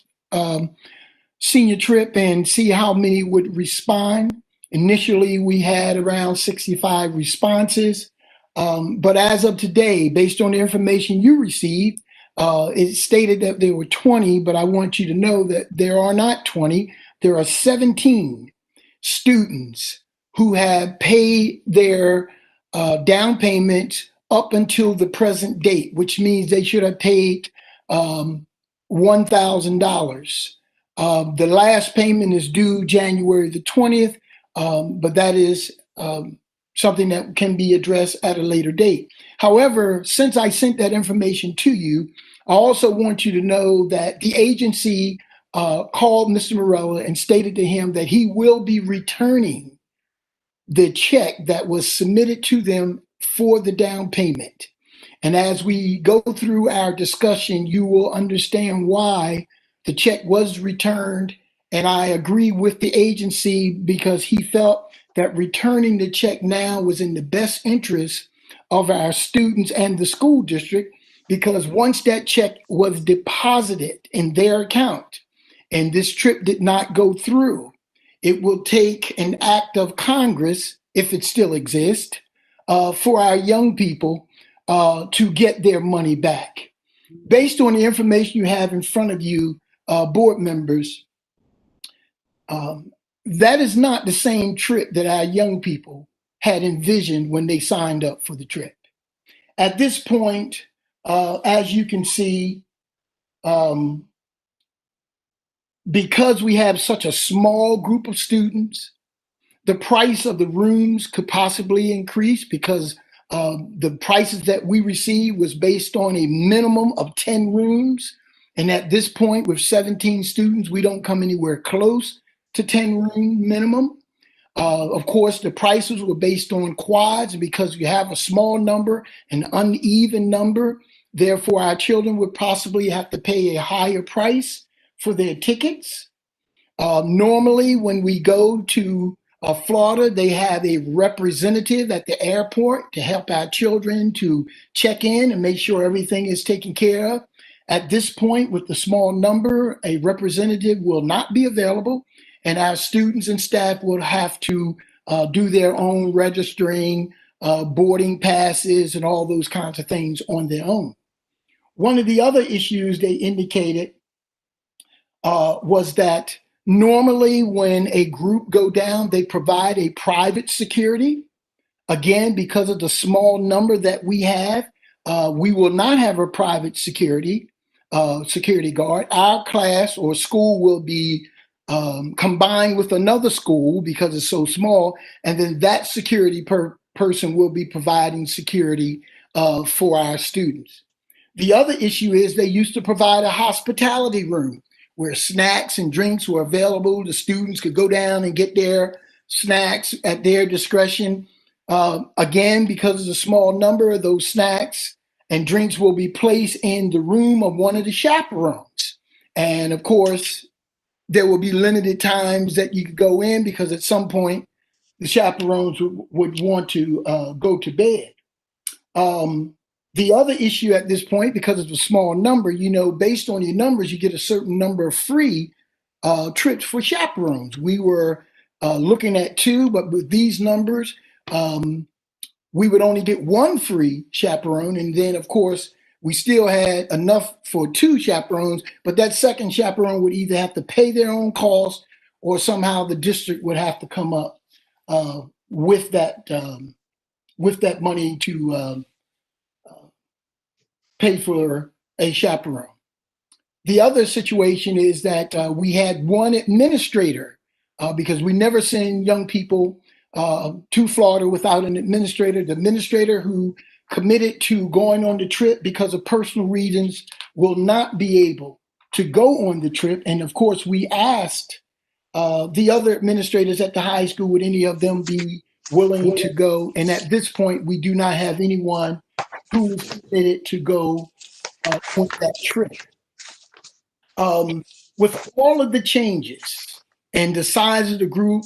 senior trip and see how many would respond. Initially, we had around 65 responses. But as of today, based on the information you received, it stated that there were 20, but I want you to know that there are not 20. There are 17 students who have paid their down payment up until the present date, which means they should have paid $1,000. The last payment is due January the 20th, but that is something that can be addressed at a later date. However, since I sent that information to you, I also want you to know that the agency called Mr. Morella and stated to him that he will be returning the check that was submitted to them for the down payment. And as we go through our discussion, you will understand why the check was returned. And I agree with the agency because he felt that returning the check now was in the best interest of our students and the school district, because once that check was deposited in their account and this trip did not go through, it will take an act of Congress, if it still exists, for our young people to get their money back. Based on the information you have in front of you, board members, that is not the same trip that our young people had envisioned when they signed up for the trip. At this point, as you can see, because we have such a small group of students, the price of the rooms could possibly increase because the prices that we received was based on a minimum of 10 rooms. And at this point, with 17 students, we don't come anywhere close to 10 room minimum. Of course, the prices were based on quads because you have a small number, an uneven number. Therefore, our children would possibly have to pay a higher price for their tickets. Normally, when we go to Florida, they have a representative at the airport to help our children to check in and make sure everything is taken care of. At this point, with the small number, a representative will not be available, and our students and staff will have to do their own registering, boarding passes, and all those kinds of things on their own. One of the other issues they indicated was that normally when a group go down, they provide a private security. Again, because of the small number that we have, we will not have a private security guard. Our class or school will be combined with another school because it's so small, and then that security person will be providing security for our students. The other issue is they used to provide a hospitality room where snacks and drinks were available. The students could go down and get their snacks at their discretion. Again, because of the small number of those snacks and drinks will be placed in the room of one of the chaperones. And of course, there will be limited times that you could go in because at some point the chaperones would want to go to bed. The other issue at this point, because of the small number, based on your numbers, you get a certain number of free trips for chaperones. We were looking at 2, but with these numbers, we would only get 1 free chaperone. And then, of course, we still had enough for 2 chaperones, but that second chaperone would either have to pay their own cost or somehow the district would have to come up with that money to pay for a chaperone. The other situation is that we had 1 administrator because we never send young people to Florida without an administrator. The administrator who committed to going on the trip because of personal reasons will not be able to go on the trip. And of course, we asked the other administrators at the high school, would any of them be willing to go? And at this point, we do not have anyone who is committed to go on that trip. With all of the changes and the size of the group,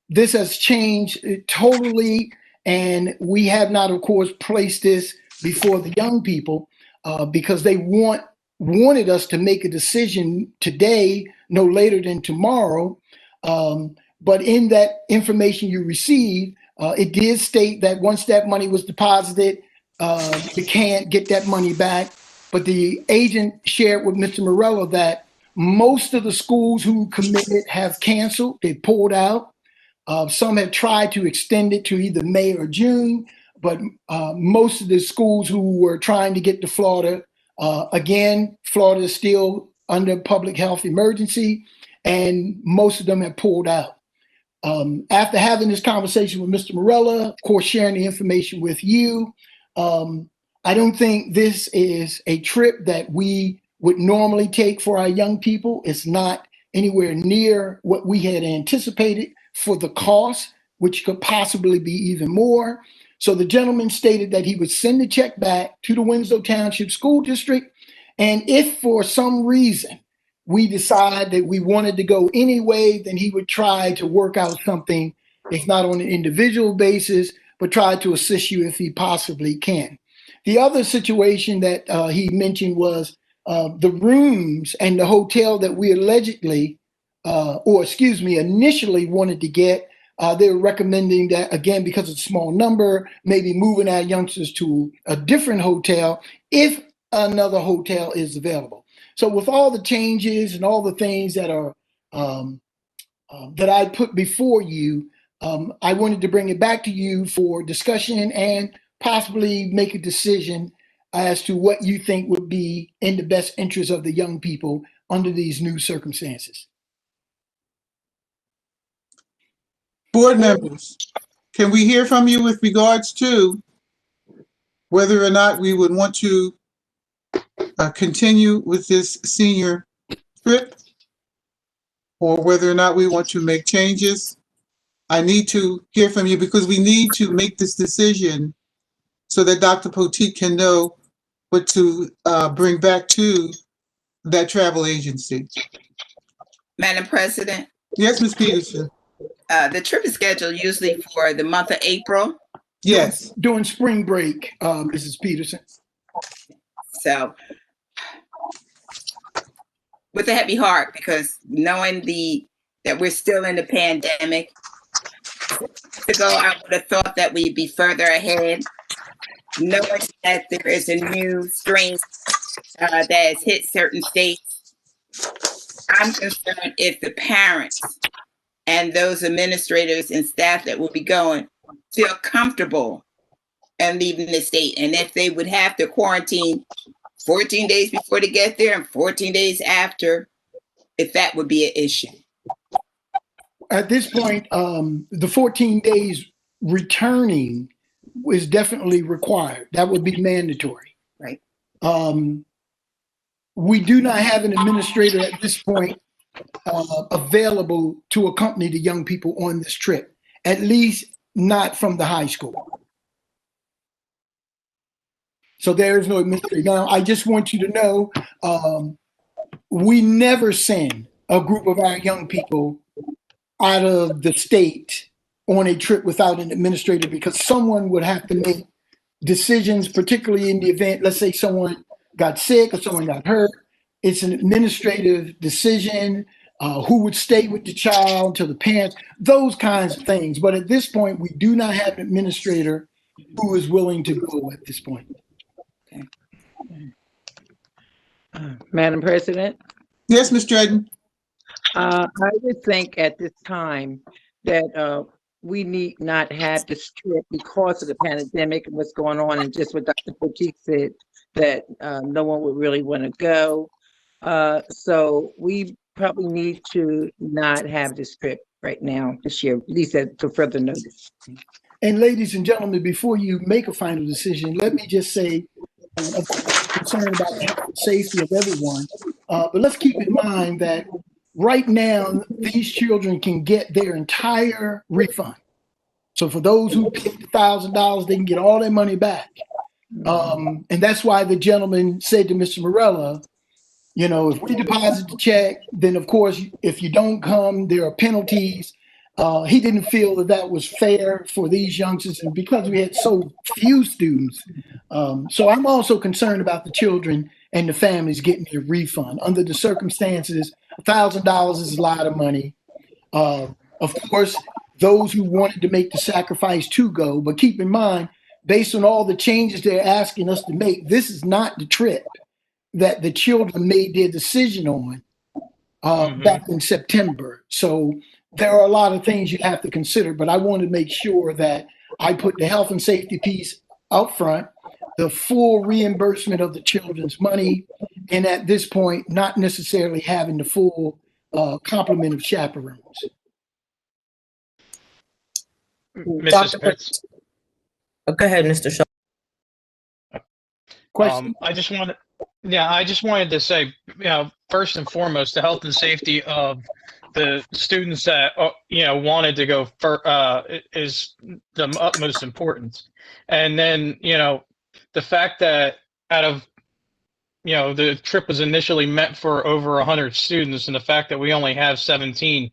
this has changed totally, and we have not, of course, placed this before the young people because they wanted us to make a decision today, no later than tomorrow. But in that information you received, it did state that once that money was deposited, you can't get that money back. But the agent shared with Mr. Morello that most of the schools who committed have canceled. They pulled out. Some have tried to extend it to either May or June, but most of the schools who were trying to get to Florida, again, Florida is still under public health emergency, and most of them have pulled out. After having this conversation with Mr. Morella, of course, sharing the information with you, I don't think this is a trip that we would normally take for our young people. It's not anywhere near what we had anticipated for the cost, which could possibly be even more. So the gentleman stated that he would send the check back to the Winslow Township School District. And if for some reason we decide that we wanted to go anyway, then he would try to work out something, if not on an individual basis, but try to assist you if he possibly can. The other situation that he mentioned was the rooms and the hotel that we allegedly, initially wanted to get. They were recommending that, again, because it's a small number, maybe moving our youngsters to a different hotel if another hotel is available. So with all the changes and all the things that are that I put before you, I wanted to bring it back to you for discussion and possibly make a decision as to what you think would be in the best interest of the young people under these new circumstances. Board members, can we hear from you with regards to whether or not we would want to continue with this senior trip or whether or not we want to make changes? I need to hear from you because we need to make this decision so that Dr. Poteet can know what to bring back to that travel agency. Madam President? Yes, Ms. Peterson. The trip is scheduled usually for the month of April. Yes. During spring break, Mrs. Peterson. So with a heavy heart, because knowing that we're still in the pandemic. 6 months ago, I would have thought that we'd be further ahead. Knowing that there is a new strain that has hit certain states, I'm concerned if the parents and those administrators and staff that will be going feel comfortable and leaving the state, and if they would have to quarantine 14 days before they get there and 14 days after, if that would be an issue. At this point, the 14 days returning is definitely required. That would be mandatory. Right. We do not have an administrator at this point available to accompany the young people on this trip, at least not from the high school. So there is no administrator. Now, I just want you to know, we never send a group of our young people out of the state on a trip without an administrator, because someone would have to make decisions, particularly in the event, let's say someone got sick or someone got hurt. It's an administrative decision, who would stay with the child until the parents, those kinds of things. But at this point, we do not have an administrator who is willing to go at this point. Okay. Madam President? Yes, Ms. Dredden. I would think at this time that we need not have this trip because of the pandemic and what's going on, and just what Dr. Poteet said, that no one would really want to go. So we probably need to not have this trip right now this year, at least for further notice. And ladies and gentlemen, before you make a final decision, let me just say, I'm concerned about the health and safety of everyone. But let's keep in mind that right now, these children can get their entire refund. So for those who paid $1,000, they can get all their money back. And that's why the gentleman said to Mr. Morella, you know, if we deposit the check, then of course, if you don't come, there are penalties. He didn't feel that that was fair for these youngsters, and because we had so few students. So I'm also concerned about the children and the families getting their refund. Under the circumstances, $1,000 is a lot of money. Of course, those who wanted to make the sacrifice to go, but keep in mind, based on all the changes they're asking us to make, this is not the trip that the children made their decision on back in September. So there are a lot of things you have to consider, but I want to make sure that I put the health and safety piece up front, the full reimbursement of the children's money, and at this point, not necessarily having the full complement of chaperones. Mrs. Pitts. Oh, go ahead, Mr. Shaw. Question? I just wanted to say, you know, first and foremost, the health and safety of the students that wanted to go is the utmost importance. And then, you know, the fact that out of, you know, the trip was initially meant for over 100 students, and the fact that we only have 17,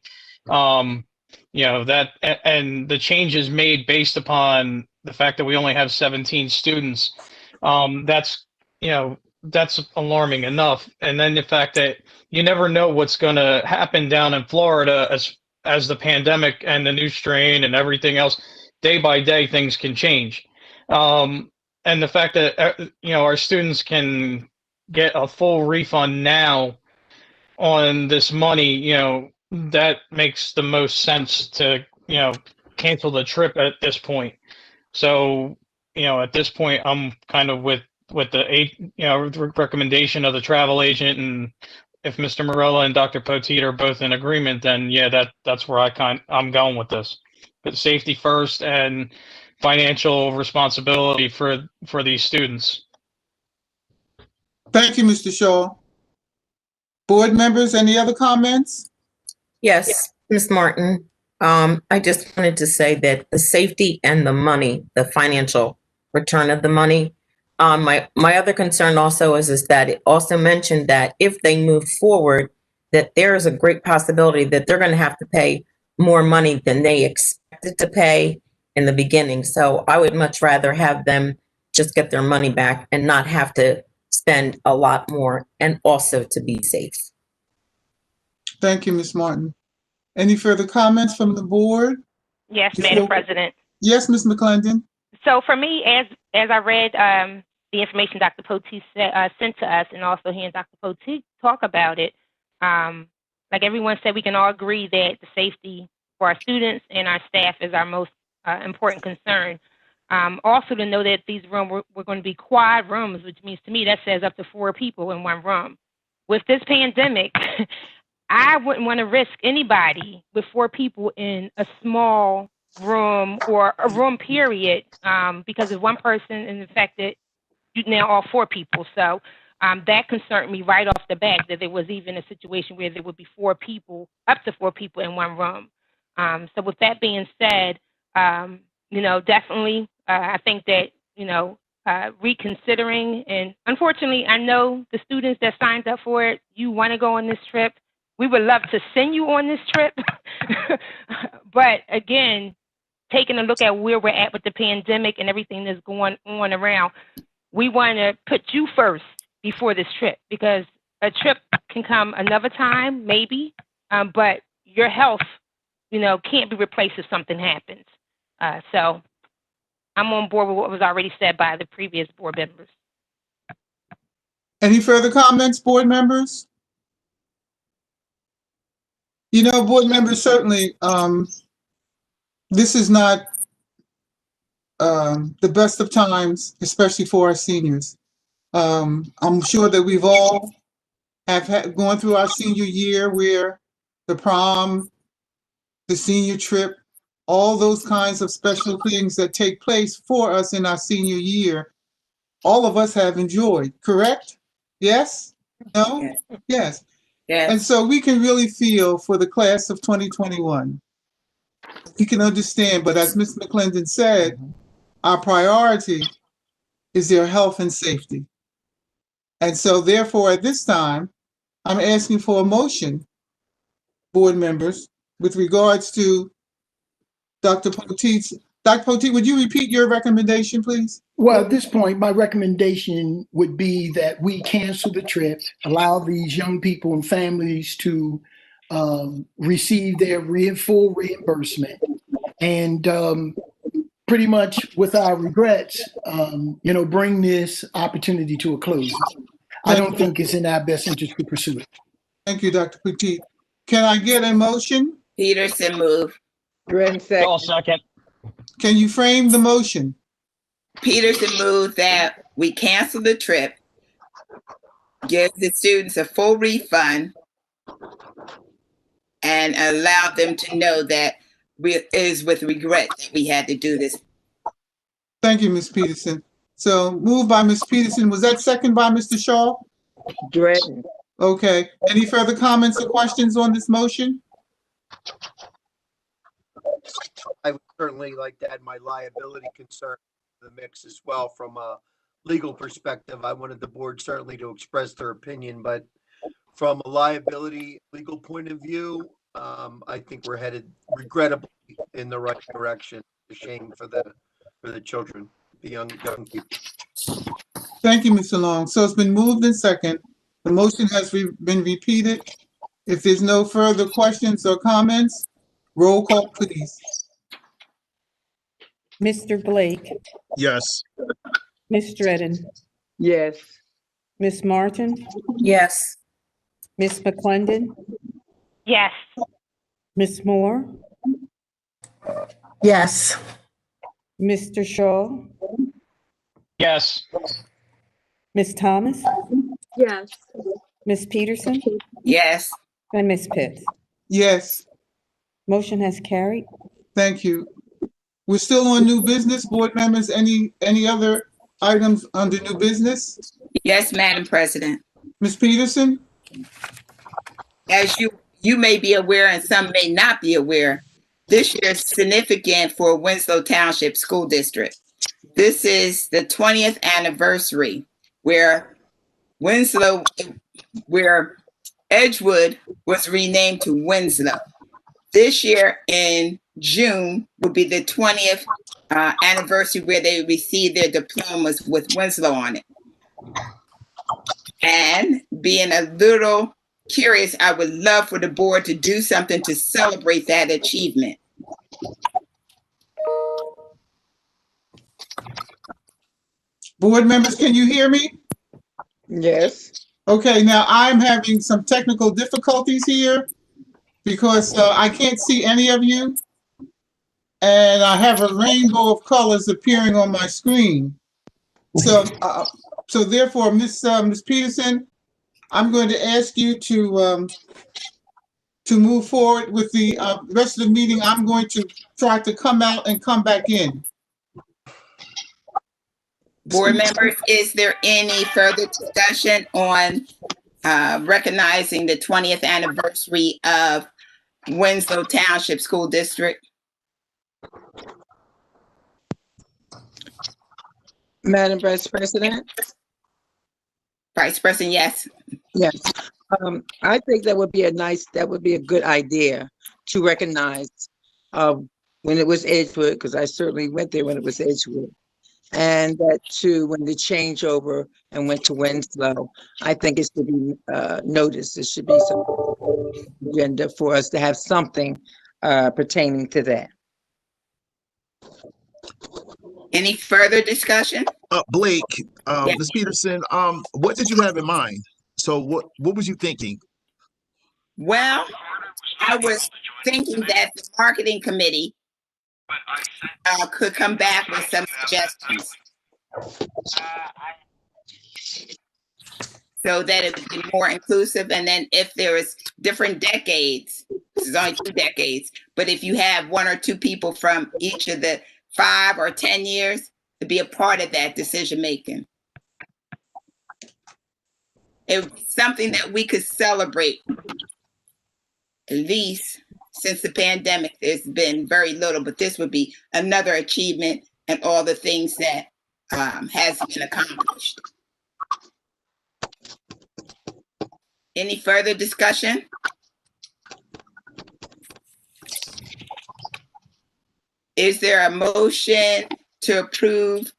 you know, that, and the changes made based upon the fact that we only have 17 students, that's, you know, that's alarming enough. And then the fact that you never know what's going to happen down in Florida as the pandemic and the new strain and everything else, day by day, things can change. And the fact that, you know, our students can get a full refund now on this money, you know, that makes the most sense to, you know, cancel the trip at this point. So, you know, at this point, I'm kind of with the recommendation of the travel agent, and if Mr. Morella and Dr. Poteet are both in agreement, then yeah, that's where I'm going with this. But safety first and financial responsibility for these students. Thank you, Mr. Shaw. Board members, any other comments? Yes, Ms. Martin. I just wanted to say that the safety and the money, the financial return of the money, my other concern also is that it also mentioned that if they move forward, that there is a great possibility that they're going to have to pay more money than they expected to pay in the beginning. So I would much rather have them just get their money back and not have to spend a lot more, and also to be safe. Thank you, Ms. Martin. Any further comments from the board? Yes, Madam President. Yes, Ms. McClendon. So for me, as I read the information Dr. Poteet sent to us, and also hearing Dr. Poteet talk about it, like everyone said, we can all agree that the safety for our students and our staff is our most important concern. Also to know that these rooms were going to be quad rooms, which means to me that says up to 4 people in one room. With this pandemic, I wouldn't want to risk anybody with 4 people in a small room or a room period, because if one person is infected, you now all 4 people. So that concerned me right off the bat, that there was even a situation where there would be 4 people, up to 4 people in one room. So with that being said, definitely I think that, reconsidering, and unfortunately, I know the students that signed up for it, you want to go on this trip. We would love to send you on this trip. But again, taking a look at where we're at with the pandemic and everything that's going on around, we want to put you first before this trip, because a trip can come another time, maybe, but your health, can't be replaced if something happens. So I'm on board with what was already said by the previous board members. Any further comments, board members? Board members, certainly, this is not the best of times, especially for our seniors. I'm sure that we've all gone through our senior year where the prom, the senior trip, all those kinds of special things that take place for us in our senior year, all of us have enjoyed, correct? Yes? No? Yes. Yes. And so we can really feel for the class of 2021. We can understand, but as Ms. McClendon said, our priority is their health and safety. And so therefore, at this time, I'm asking for a motion, board members, with regards to Dr. Poteet's. Dr. Poteet, would you repeat your recommendation, please? Well, at this point, my recommendation would be that we cancel the trip, allow these young people and families to receive their full reimbursement, and pretty much with our regrets, bring this opportunity to a close. I don't think it's in our best interest to pursue it. Thank you, Dr. Poteet. Can I get a motion? Peterson move. I'll second. Can you frame the motion? Peterson moved that we cancel the trip, give the students a full refund, and allow them to know that it is with regret that we had to do this. Thank you, Ms. Peterson. So moved by Ms. Peterson. Was that second by Mr. Shaw? Dredden. Okay. Any further comments or questions on this motion? I would certainly like to add my liability concern to the mix as well. From a legal perspective, I wanted the board certainly to express their opinion, but from a liability legal point of view, I think we're headed regrettably in the right direction. A shame for the children, the young people. Thank you, Mr. Long. So it's been moved and second. The motion has been repeated. If there's no further questions or comments, roll call, please. Mr. Blake, Yes. Ms. Dredden, Yes. Ms. Martin, Yes. Ms. McClendon, Yes. Ms. Moore, Yes. Mr. Shaw, Yes. Ms. Thomas, Yes. Ms. Peterson, Yes. and Ms. Pitts. Yes, Motion has carried. thank you. We're still on new business, board members. Any other items under new business? Yes, Madam President. Ms. Peterson? As you may be aware and some may not be aware, this year is significant for Winslow Township School District. This is the 20th anniversary where Edgewood was renamed to Winslow. This year in June will be the 20th anniversary where they received their diplomas with Winslow on it. And being a little curious. I would love for the board to do something to celebrate that achievement. Board members, can you hear me? Yes. Okay, now I'm having some technical difficulties here because I can't see any of you. And I have a rainbow of colors appearing on my screen. So, so therefore, Ms. Peterson, I'm going to ask you to move forward with the rest of the meeting. I'm going to try to come out and come back in. Board members, is there any further discussion on recognizing the 20th anniversary of Winslow Township School District? Madam Vice President? Vice President, yes. Yes. I think that would be a good idea to recognize when it was Edgewood, because I certainly went there when it was Edgewood. And that too, when the changeover and went to Winslow, I think it should be noticed. It should be some agenda for us to have something pertaining to that. Any further discussion? Blake, Yes. Ms. Peterson, what did you have in mind? So what was you thinking? Well, I was thinking that the marketing committee could come back with some suggestions so that it would be more inclusive. And then if there is different decades, this is only 2 decades, but if you have 1 or 2 people from each of the 5 or 10 years to be a part of that decision making. It's something that we could celebrate. At least since the pandemic, there's been very little, but this would be another achievement and all the things that has been accomplished. Any further discussion? Is there a motion to approve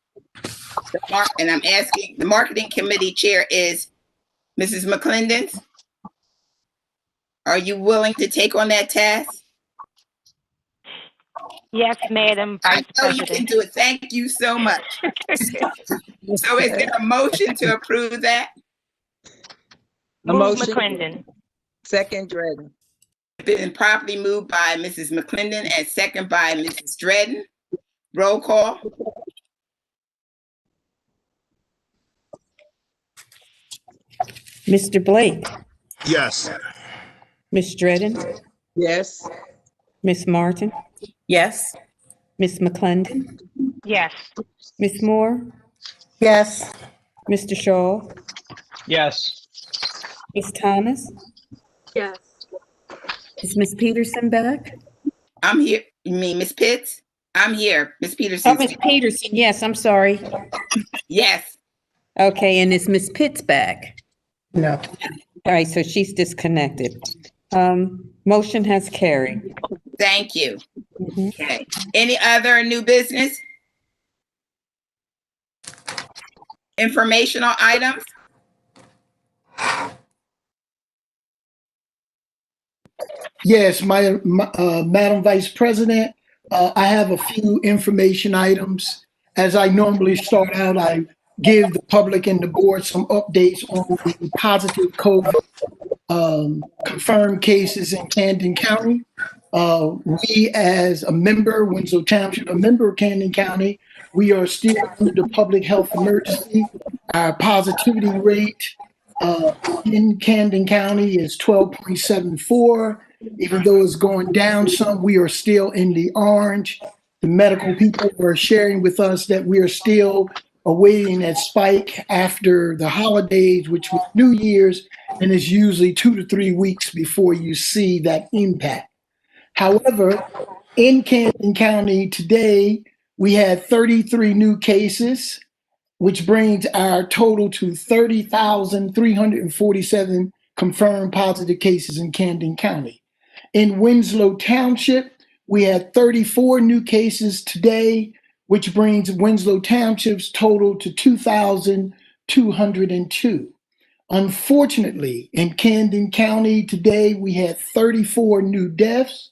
and I'm asking, the marketing committee chair is Mrs. McClendon. Are you willing to take on that task? Yes, Madam Vice I know President. you can do it. Thank you so much. So is there a motion to approve that? Move McClendon. Second, Dredden. Been properly moved by Mrs. McClendon and second by Mrs. Dredden. Roll call. Mr. Blake, Yes. Ms. Dredden, Yes. Ms. Martin, Yes. Ms. McClendon, Yes. Ms. Moore, Yes. Mr. Shaw, Yes. Ms. Thomas, Yes. is Ms. Peterson back? I'm here. You mean Ms. Pitts? I'm here. Ms. Oh, Peterson. Ms. Peterson, yes, I'm sorry. Yes. Okay, and is Ms. Pitts back? No. All right, so she's disconnected. Motion has carried. Thank you. Mhm. Okay. Any other new business? Informational items? Yes, Madam Vice President, I have a few information items. As I normally start out, I give the public and the board some updates on the positive COVID confirmed cases in Camden County. We, as a member, Winslow Township, a member of Camden County, we are still under the public health emergency. Our positivity rate in Camden County is 12.74. Even though it's going down some, we are still in the orange. The medical people are sharing with us that we are still awaiting that spike after the holidays, which was New Year's, and it's usually 2 to 3 weeks before you see that impact. However, in Camden County today, we had 33 new cases, which brings our total to 30,347 confirmed positive cases in Camden County. In Winslow Township, we had 34 new cases today, which brings Winslow Township's total to 2,202. Unfortunately, in Camden County today, we had 34 new deaths,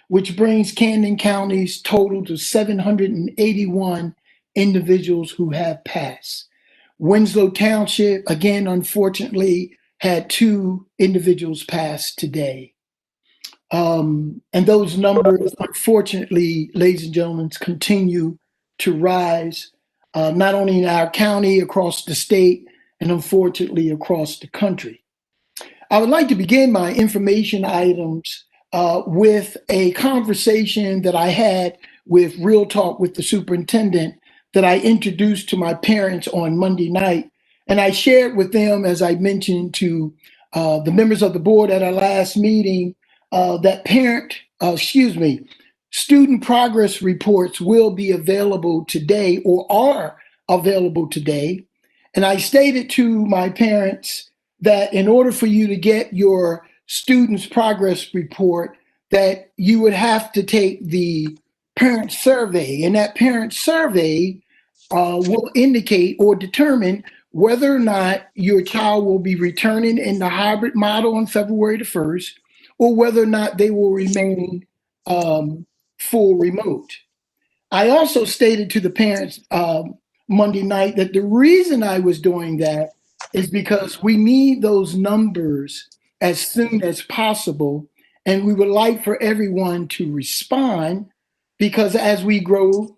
which brings Camden County's total to 781 individuals who have passed. Winslow Township, again, unfortunately, had 2 individuals pass today. And those numbers, unfortunately, ladies and gentlemen, continue to rise, not only in our county, across the state, and unfortunately across the country. I would like to begin my information items with a conversation that I had with Real Talk with the Superintendent that I introduced to my parents on Monday night. And I shared with them, as I mentioned to the members of the board at our last meeting, that student progress reports will be available today or are available today. And I stated to my parents that in order for you to get your student's progress report, that you would have to take the parent survey, and that parent survey will indicate or determine whether or not your child will be returning in the hybrid model on February the 1st, or whether or not they will remain full remote. I also stated to the parents Monday night that the reason I was doing that is because we need those numbers as soon as possible, and we would like for everyone to respond, because as we grow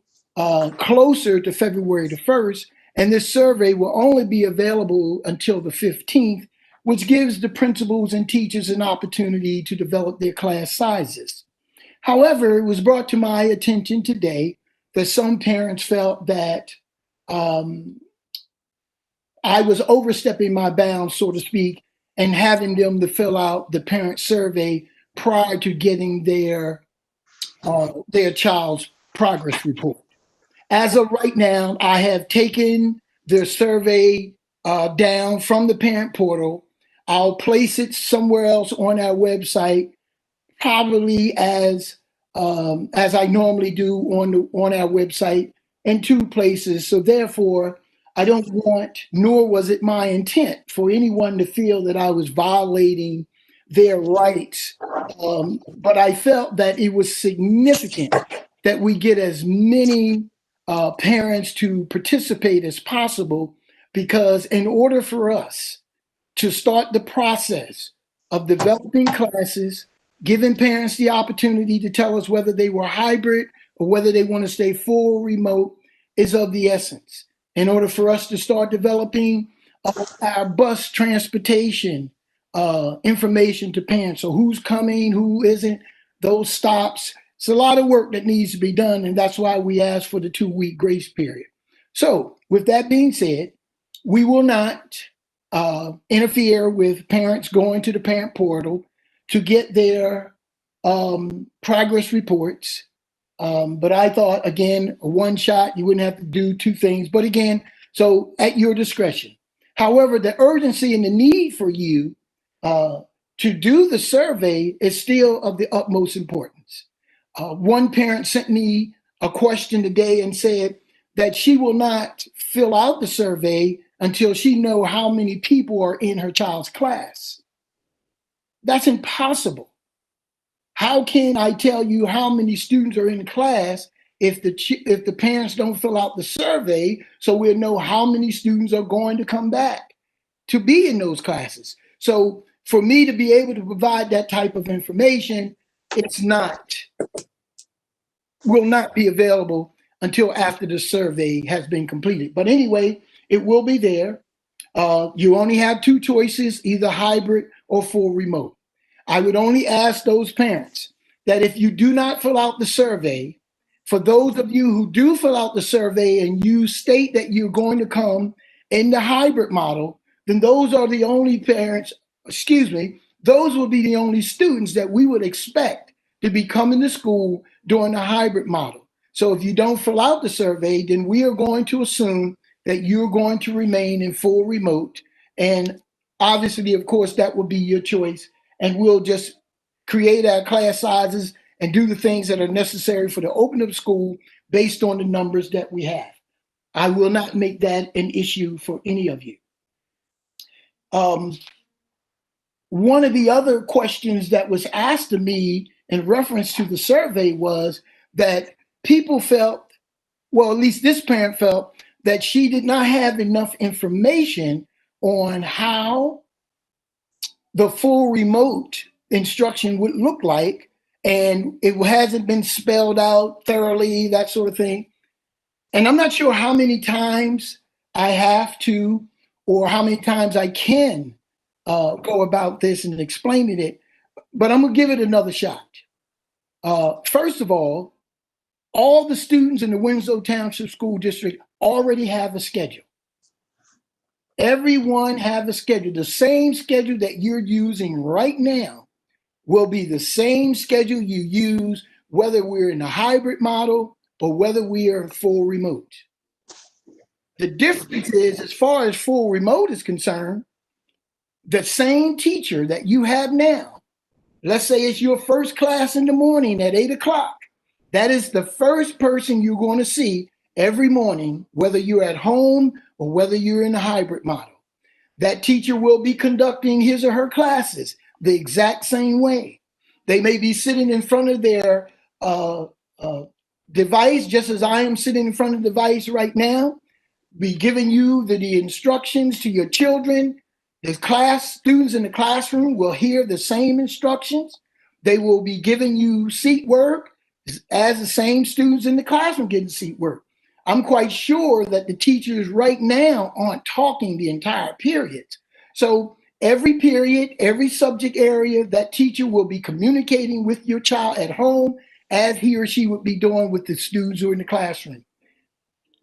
closer to February the 1st, and this survey will only be available until the 15th, which gives the principals and teachers an opportunity to develop their class sizes. However, it was brought to my attention today that some parents felt that I was overstepping my bounds, so to speak, and having them to fill out the parent survey prior to getting their child's progress report. As of right now, I have taken their survey down from the parent portal. I'll place it somewhere else on our website, probably as I normally do on our website, in 2 places. So therefore, I don't want, nor was it my intent, for anyone to feel that I was violating their rights. But I felt that it was significant that we get as many parents to participate as possible, because in order for us to start the process of developing classes, giving parents the opportunity to tell us whether they were hybrid or whether they want to stay full remote, is of the essence. In order for us to start developing our bus transportation information to parents, so who's coming, who isn't, those stops. It's a lot of work that needs to be done, and that's why we asked for the 2-week grace period. So with that being said, we will not interfere with parents going to the parent portal to get their progress reports. But I thought, again, a one shot, you wouldn't have to do 2 things. But again, so at your discretion. However, the urgency and the need for you to do the survey is still of the utmost importance. One parent sent me a question today and said that she will not fill out the survey until she knows how many people are in her child's class. That's impossible. How can I tell you how many students are in class if the parents don't fill out the survey, so we'll know how many students are going to come back to be in those classes? So for me to be able to provide that type of information, will not be available until after the survey has been completed. But anyway, it will be there. You only have 2 choices, either hybrid or full remote. I would only ask those parents that if you do not fill out the survey, for those of you who do fill out the survey and you state that you're going to come in the hybrid model, then those are the only those will be the only students that we would expect to be coming to school during the hybrid model. So if you don't fill out the survey, then we are going to assume that you're going to remain in full remote. And obviously, of course, that will be your choice. And we'll just create our class sizes and do the things that are necessary for the opening of school based on the numbers that we have. I will not make that an issue for any of you. One of the other questions that was asked of me in reference to the survey was that people felt, well, at least this parent felt, that she did not have enough information on how the full remote instruction would look like, and it hasn't been spelled out thoroughly, that sort of thing. And I'm not sure how many times I have to, or how many times I can go about this and explaining it, but I'm gonna give it another shot. First of all the students in the Winslow Township School District already have a schedule. Everyone have a schedule. The same schedule that you're using right now will be the same schedule you use whether we're in a hybrid model or whether we are full remote. The difference is, as far as full remote is concerned, the same teacher that you have now, let's say it's your first class in the morning at 8 o'clock, that is the first person you're going to see every morning, whether you're at home or whether you're in a hybrid model. That teacher will be conducting his or her classes the exact same way. They may be sitting in front of their device, just as I am sitting in front of the device right now, be giving you the instructions to your children. The students in the classroom will hear the same instructions. They will be giving you seat work as the same students in the classroom getting seat work. I'm quite sure that the teachers right now aren't talking the entire period. So every period, every subject area, that teacher will be communicating with your child at home as he or she would be doing with the students who are in the classroom.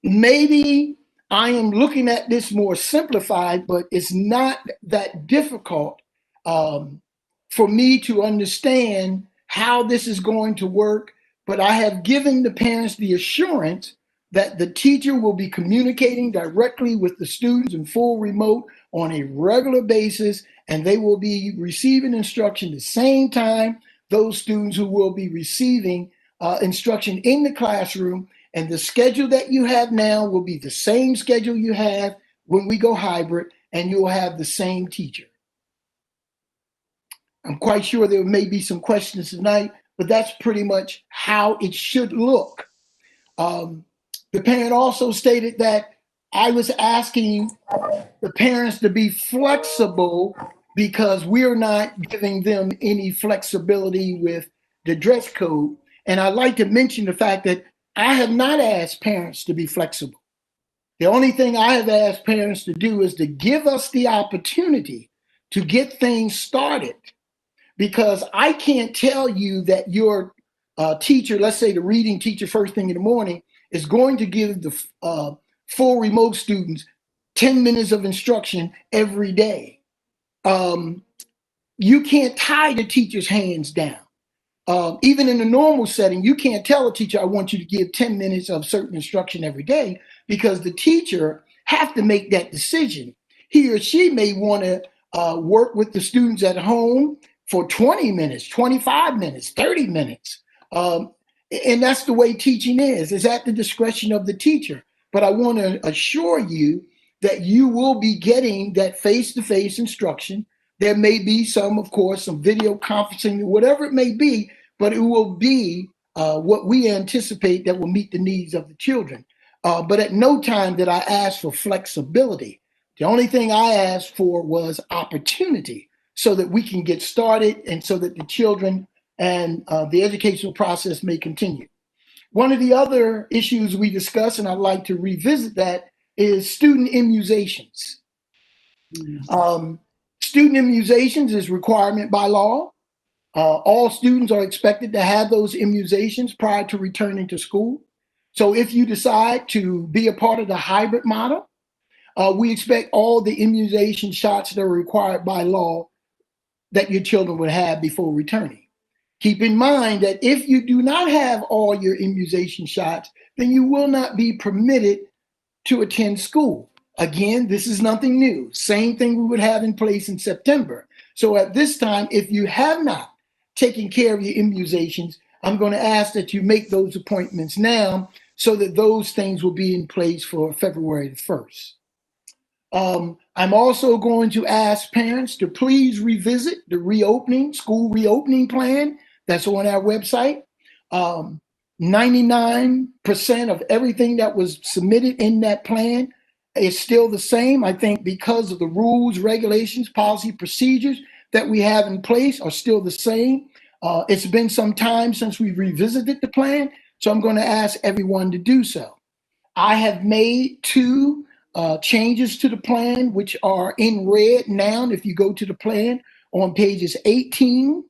Maybe I am looking at this more simplified, but it's not that difficult for me to understand how this is going to work. But I have given the parents the assurance that the teacher will be communicating directly with the students in full remote on a regular basis, and they will be receiving instruction the same time those students who will be receiving instruction in the classroom. And the schedule that you have now will be the same schedule you have when we go hybrid, and you will have the same teacher. I'm quite sure there may be some questions tonight, but that's pretty much how it should look. The parent also stated that I was asking the parents to be flexible because we're not giving them any flexibility with the dress code. And I'd like to mention the fact that I have not asked parents to be flexible. The only thing I have asked parents to do is to give us the opportunity to get things started, because I can't tell you that your teacher, let's say the reading teacher first thing in the morning, is going to give the full remote students 10 minutes of instruction every day. You can't tie the teacher's hands down. Even in a normal setting, you can't tell a teacher, I want you to give 10 minutes of certain instruction every day, because the teacher have to make that decision. He or she may want to work with the students at home for 20 minutes, 25 minutes, 30 minutes. And that's the way teaching is. It's at the discretion of the teacher. But I want to assure you that you will be getting that face-to-face instruction. There may be some, of course, some video conferencing, whatever it may be, but it will be what we anticipate that will meet the needs of the children. But at no time did I ask for flexibility. The only thing I asked for was opportunity so that we can get started and so that the children and the educational process may continue. One of the other issues we discussed, and I'd like to revisit that, is student immunizations. Student immunizations is requirement by law. All students are expected to have those immunizations prior to returning to school. So if you decide to be a part of the hybrid model, we expect all the immunization shots that are required by law that your children would have before returning. Keep in mind that if you do not have all your immunization shots, then you will not be permitted to attend school. Again, this is nothing new. Same thing we would have in place in September. So at this time, if you have not taken care of your immunizations, I'm going to ask that you make those appointments now so that those things will be in place for February the 1st. I'm also going to ask parents to please revisit the school reopening plan that's on our website. 99% of everything that was submitted in that plan is still the same. I think because of the rules, regulations, policy, procedures that we have in place are still the same. It's been some time since we revisited the plan, so I'm going to ask everyone to do so. I have made two changes to the plan, which are in red now. If you go to the plan on pages 18,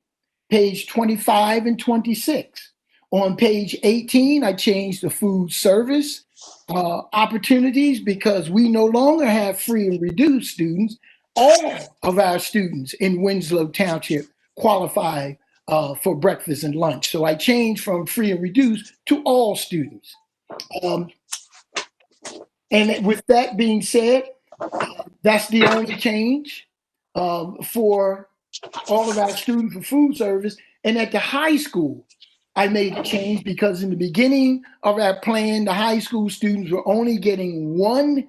page 25, and 26. On page 18, I changed the food service opportunities because we no longer have free and reduced students. All of our students in Winslow Township qualify for breakfast and lunch. So I changed from free and reduced to all students. And with that being said, that's the only change for all of our students for food service. And at the high school, I made a change because in the beginning of our plan, the high school students were only getting 1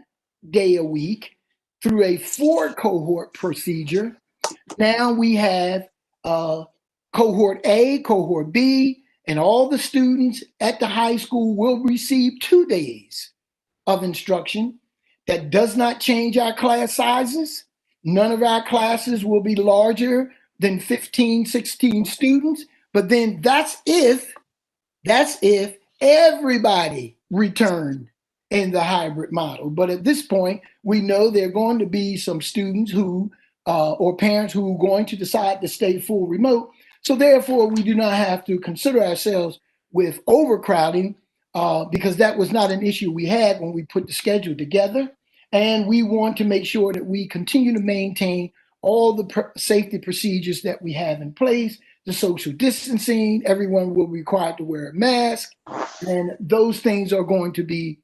day a week through a 4-cohort procedure. Now we have cohort A, cohort B, and all the students at the high school will receive 2 days of instruction. That does not change our class sizes. None of our classes will be larger than 15, 16 students. But then that's if everybody returned in the hybrid model. But at this point, we know there are going to be some students who, or parents who are going to decide to stay full remote. So therefore, we do not have to consider ourselves with overcrowding because that was not an issue we had when we put the schedule together. And we want to make sure that we continue to maintain all the safety procedures that we have in place, the social distancing, everyone will be required to wear a mask, and those things are going to be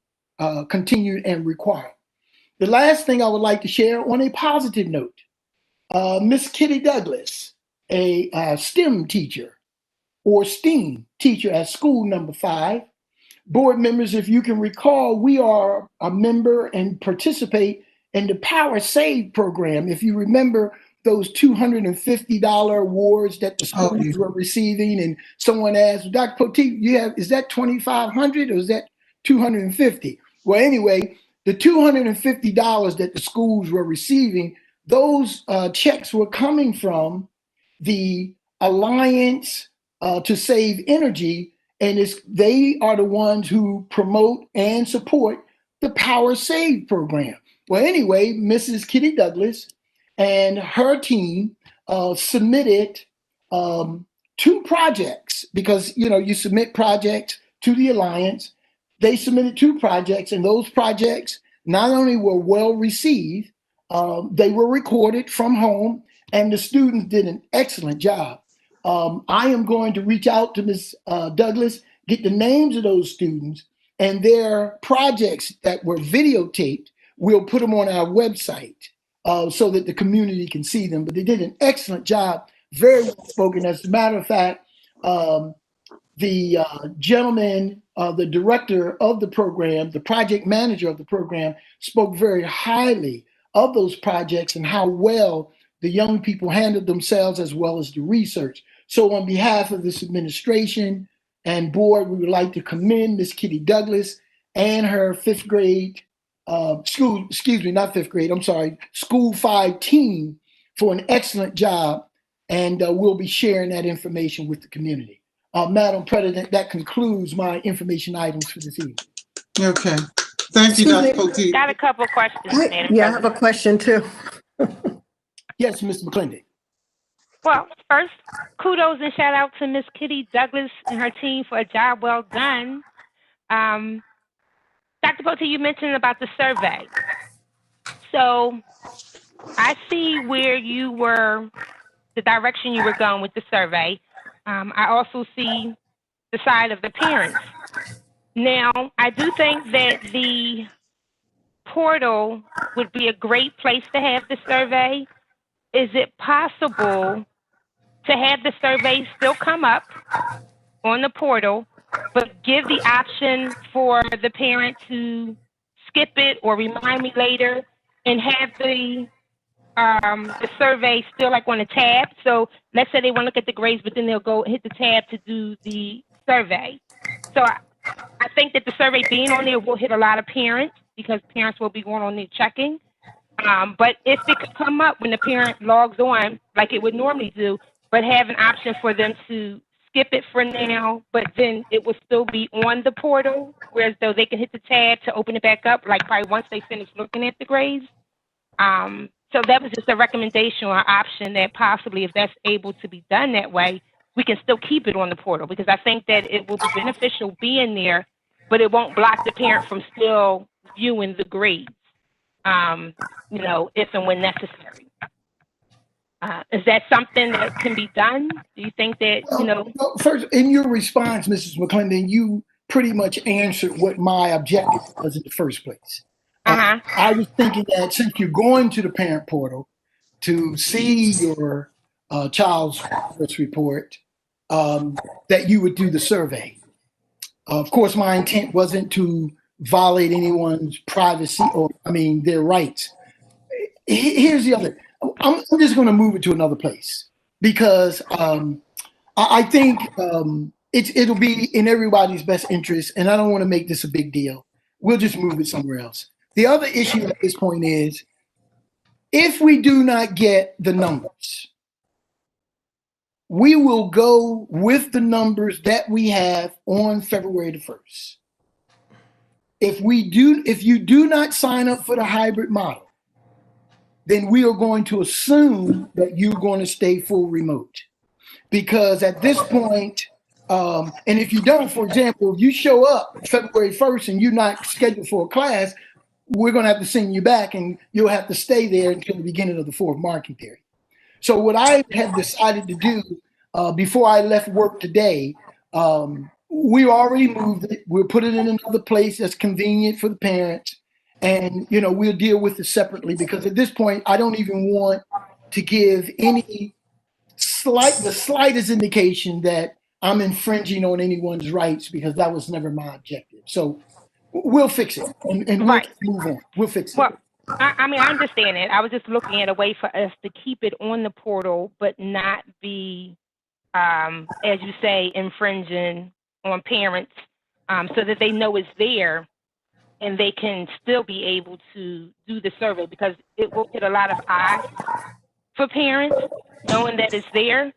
continued and required. The last thing I would like to share on a positive note, Miss Kitty Douglas, a STEM teacher or STEAM teacher at school number 5. Board members, if you can recall, we are a member and participate in the Power Save program. If you remember those $250 awards that the schools were receiving, and someone asked, Dr. Poteet, is that $2,500 or is that $250? Well, anyway, the $250 that the schools were receiving, those checks were coming from the Alliance to Save Energy, and they are the ones who promote and support the Power Save program. Well, anyway, Mrs. Kitty Douglas and her team submitted 2 projects because, you submit projects to the Alliance. They submitted 2 projects, and those projects not only were well received, they were recorded from home, and the students did an excellent job. I am going to reach out to Ms. Douglas, get the names of those students and their projects that were videotaped. We'll put them on our website so that the community can see them. But they did an excellent job, very well spoken. As a matter of fact, the gentleman, the director of the program, the project manager of the program, spoke very highly of those projects and how well the young people handled themselves as well as the research. So on behalf of this administration and board, we would like to commend Ms. Kitty Douglas and her school 5 team for an excellent job. And we'll be sharing that information with the community. Madam President, that concludes my information items for this evening. Okay. Thank you, Dr. Poteet. Got a couple of questions, Madam Yeah, I have a question too. Yes, Mr. McClendon. Well, first, kudos and shout out to Miss Kitty Douglas and her team for a job well done. Dr. Poteet, you mentioned about the survey. So I see where you were, the direction you were going with the survey. I also see the side of the parents. Now, I do think that the portal would be a great place to have the survey. Is it possible to have the survey still come up on the portal, but give the option for the parent to skip it or remind me later and have the survey still like on a tab. So let's say they want to look at the grades, but then they'll go hit the tab to do the survey. So I think that the survey being on there will hit a lot of parents because parents will be going on there checking. But if it could come up when the parent logs on, like it would normally do, but have an option for them to skip it for now, but then it will still be on the portal, whereas though they can hit the tab to open it back up, like probably once they finish looking at the grades. So that was just a recommendation or option that possibly if that's able to be done that way, we can still keep it on the portal because I think that it will be beneficial being there, but it won't block the parent from still viewing the grades, if and when necessary. Is that something that can be done? Do you think that, Well, first, in your response, Mrs. McClendon, you pretty much answered what my objective was in the first place. I was thinking that since you're going to the parent portal to see your child's progress report, that you would do the survey. Of course, my intent wasn't to violate anyone's privacy or, their rights. Here's the other. I'm just going to move it to another place because I think it'll be in everybody's best interest, and I don't want to make this a big deal. We'll just move it somewhere else. The other issue at this point is if we do not get the numbers, we will go with the numbers that we have on February the 1st. If you do not sign up for the hybrid model, then we are going to assume that you're going to stay full remote. Because at this point, and if you don't, for example, if you show up February 1st and you're not scheduled for a class, we're going to have to send you back and you'll have to stay there until the beginning of the fourth marking period. So what I have decided to do before I left work today, we already moved it. We'll put it in another place that's convenient for the parents. And, we'll deal with it separately because at this point, I don't even want to give the slightest indication that I'm infringing on anyone's rights because that was never my objective. So we'll fix it and we'll move on. We'll fix it. Well, I understand it. I was just looking at a way for us to keep it on the portal, but not be, as you say, infringing on parents so that they know it's there and they can still be able to do the survey because it will get a lot of eyes for parents knowing that it's there.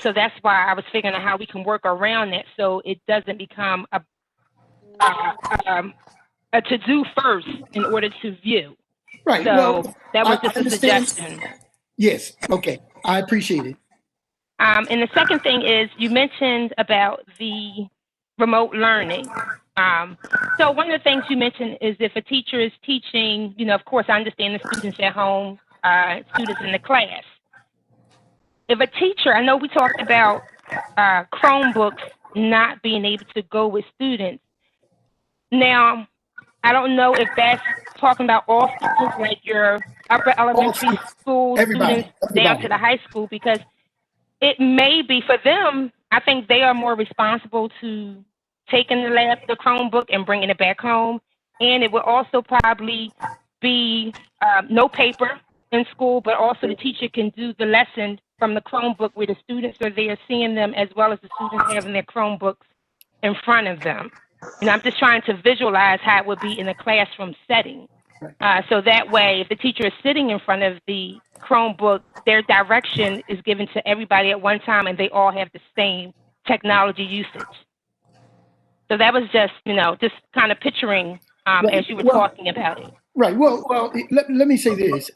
So that's why I was figuring out how we can work around that so it doesn't become a to-do first in order to view. Right. So well, that was just a suggestion. Yes. Okay. I appreciate it. And the second thing is you mentioned about the remote learning. So one of the things you mentioned is if a teacher is teaching, of course, I understand the students at home, students in the class. If a teacher, I know we talked about Chromebooks not being able to go with students. Now, I don't know if that's talking about all students, like your upper elementary school students down to the high school, because it may be for them, I think they are more responsible to taking the Chromebook and bringing it back home. And it will also probably be no paper in school, but also the teacher can do the lesson from the Chromebook where the students are there seeing them as well as the students having their Chromebooks in front of them. I'm just trying to visualize how it would be in a classroom setting. So that way, if the teacher is sitting in front of the Chromebook, their direction is given to everybody at one time and they all have the same technology usage. So that was just, just kind of picturing as you were talking about it. Right. Well, let me say this.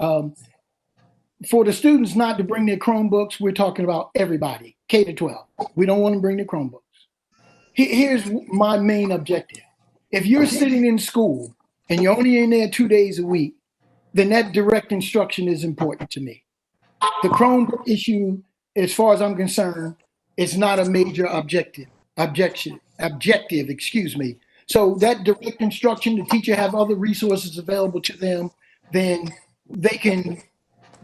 For the students not to bring their Chromebooks, we're talking about everybody, K to 12. We don't want to bring their Chromebooks. Here's my main objective. If you're sitting in school and you're only in there 2 days a week, then that direct instruction is important to me. The Chromebook issue, as far as I'm concerned, is not a major objective, excuse me. So that direct instruction, the teacher have other resources available to them, then they can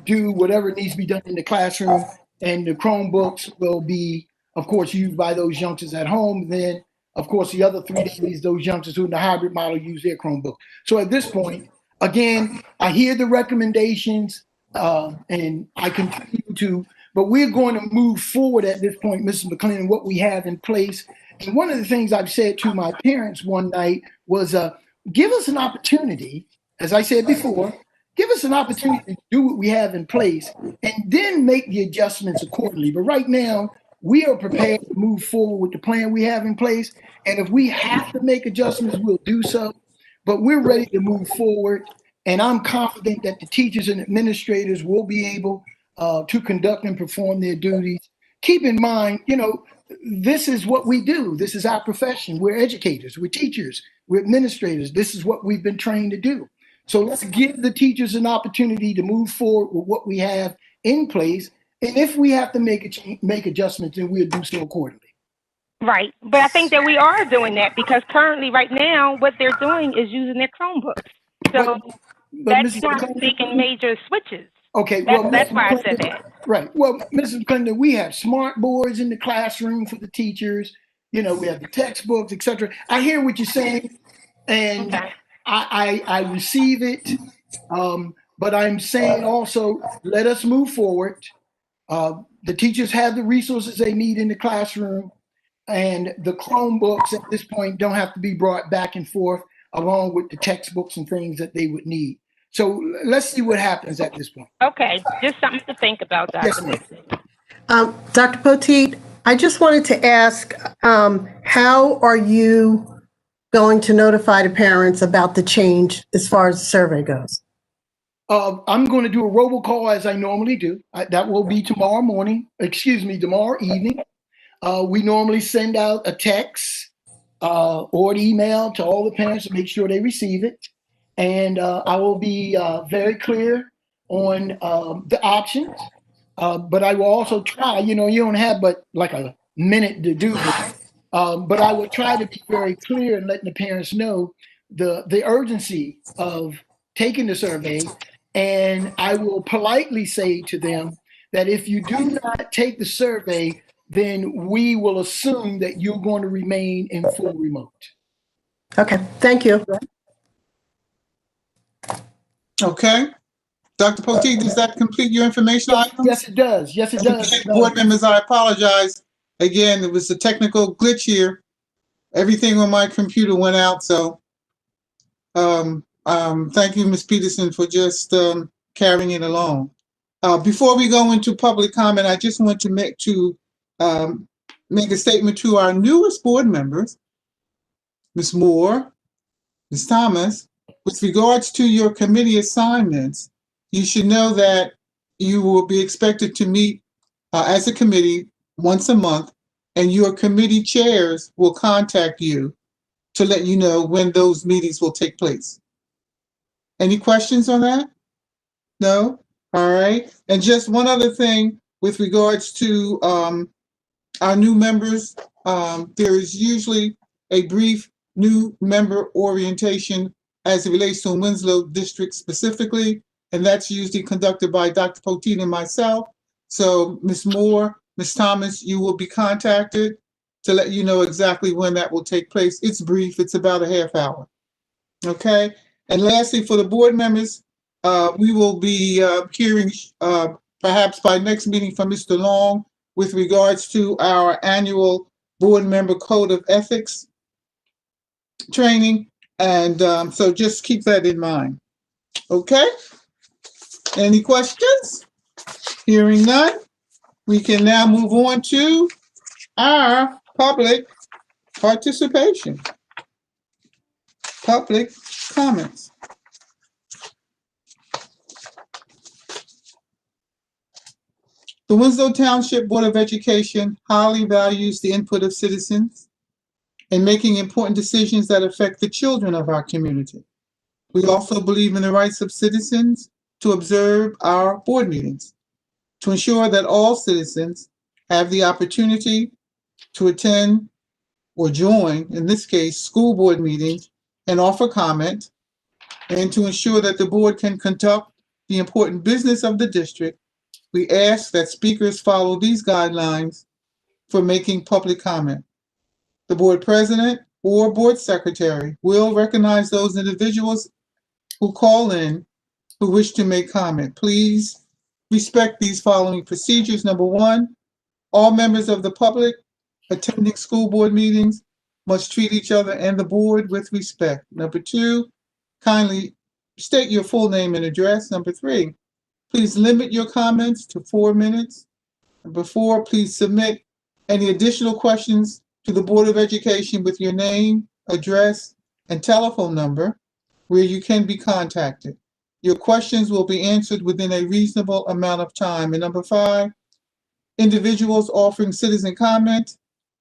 do whatever needs to be done in the classroom, and the Chromebooks will be, of course, used by those youngsters at home. Then, of course, the other 3 days, those youngsters who in the hybrid model use their Chromebook. So at this point, again, I hear the recommendations, and I continue to, but we're going to move forward at this point, Mrs. McLean, what we have in place. And one of the things I've said to my parents one night was, give us an opportunity, as I said before, give us an opportunity to do what we have in place and then make the adjustments accordingly. But right now, we are prepared to move forward with the plan we have in place. And if we have to make adjustments, we'll do so. But we're ready to move forward. And I'm confident that the teachers and administrators will be able to conduct and perform their duties. Keep in mind, this is what we do. This is our profession. We're educators, we're teachers, we're administrators. This is what we've been trained to do. So let's give the teachers an opportunity to move forward with what we have in place. And if we have to make adjustments, then we'll do so accordingly. Right. But I think that we are doing that because currently, right now, what they're doing is using their Chromebooks. So that's not making major switches. Okay, that's why I said that. Right. Well, Mrs. Clinton, we have smart boards in the classroom for the teachers. We have the textbooks, etc. I hear what you're saying, and okay. I receive it. But I'm saying also, let us move forward. The teachers have the resources they need in the classroom, and the Chromebooks at this point don't have to be brought back and forth along with the textbooks and things that they would need. So let's see what happens at this point. Okay, just something to think about, Dr. Yes, Dr. Poteet, I just wanted to ask, how are you going to notify the parents about the change as far as the survey goes? I'm going to do a robocall as I normally do. That will be tomorrow evening. We normally send out a text or an email to all the parents to make sure they receive it. And I will be very clear on the options, but I will also try, you don't have but like a minute to do this, but I will try to be very clear and letting the parents know the urgency of taking the survey. And I will politely say to them that if you do not take the survey, then we will assume that you're going to remain in full remote. Okay, thank you. Okay. Dr. Poteet, does that complete your information items? Yes, it does. Yes, it does. Board members, I apologize. Again, it was a technical glitch here. Everything on my computer went out. So thank you, Ms. Peterson, for just carrying it along. Before we go into public comment, I just want to make a statement to our newest board members, Ms. Moore, Ms. Thomas. With regards to your committee assignments, you should know that you will be expected to meet as a committee once a month, and your committee chairs will contact you to let you know when those meetings will take place. Any questions on that? No? All right. And just one other thing with regards to our new members, there is usually a brief new member orientation as it relates to Winslow District specifically, and that's usually conducted by Dr. Poteet and myself. So Ms. Moore, Ms. Thomas, you will be contacted to let you know exactly when that will take place. It's brief, it's about a half hour. Okay, and lastly, for the board members, we will be hearing perhaps by next meeting from Mr. Long with regards to our annual board member code of ethics training. And so just keep that in mind. Okay? Any questions? Hearing none, we can now move on to our public participation. Public comments. The Winslow Township Board of Education highly values the input of citizens in making important decisions that affect the children of our community. We also believe in the rights of citizens to observe our board meetings, to ensure that all citizens have the opportunity to attend or join, in this case, school board meetings and offer comment, and to ensure that the board can conduct the important business of the district. We ask that speakers follow these guidelines for making public comment. The board president or board secretary will recognize those individuals who call in who wish to make comment. Please respect these following procedures. Number one, all members of the public attending school board meetings must treat each other and the board with respect. Number two, kindly state your full name and address. Number three, please limit your comments to 4 minutes. Number four, please submit any additional questions to the Board of Education with your name, address, and telephone number where you can be contacted. Your questions will be answered within a reasonable amount of time. And number five, individuals offering citizen comment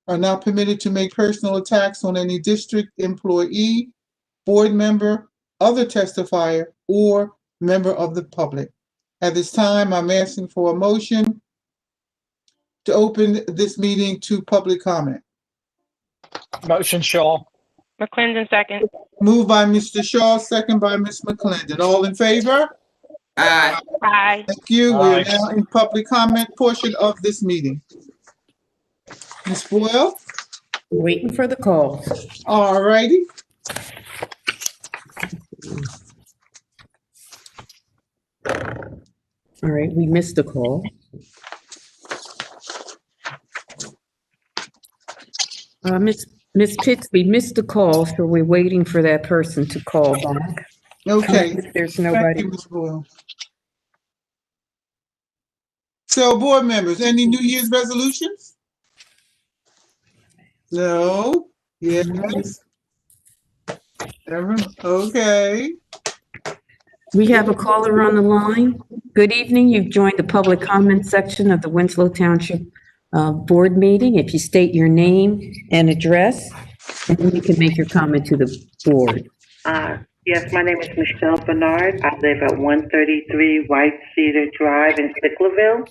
are not permitted to make personal attacks on any district employee, board member, other testifier, or member of the public. At this time, I'm asking for a motion to open this meeting to public comment. Motion, Shaw. McClendon, second. Moved by Mr. Shaw, second by Ms. McClendon. All in favor? Aye. Aye. Thank you. We are Aye. now in public comment portion of this meeting. Ms. Boyle? Waiting for the calls. All righty. All right, we missed a call. Ms. Pitts, we missed the call, so we're waiting for that person to call back. Okay. If there's Thank nobody. you, Ms. Boyle. So, board members, any New Year's resolutions? No? Yes? Okay. We have a caller on the line. Good evening. You've joined the public comment section of the Winslow Township Board meeting. If you state your name and address, and then you can make your comment to the board. Yes, my name is Michelle Bernard. I live at 133 White Cedar Drive in Sicklerville.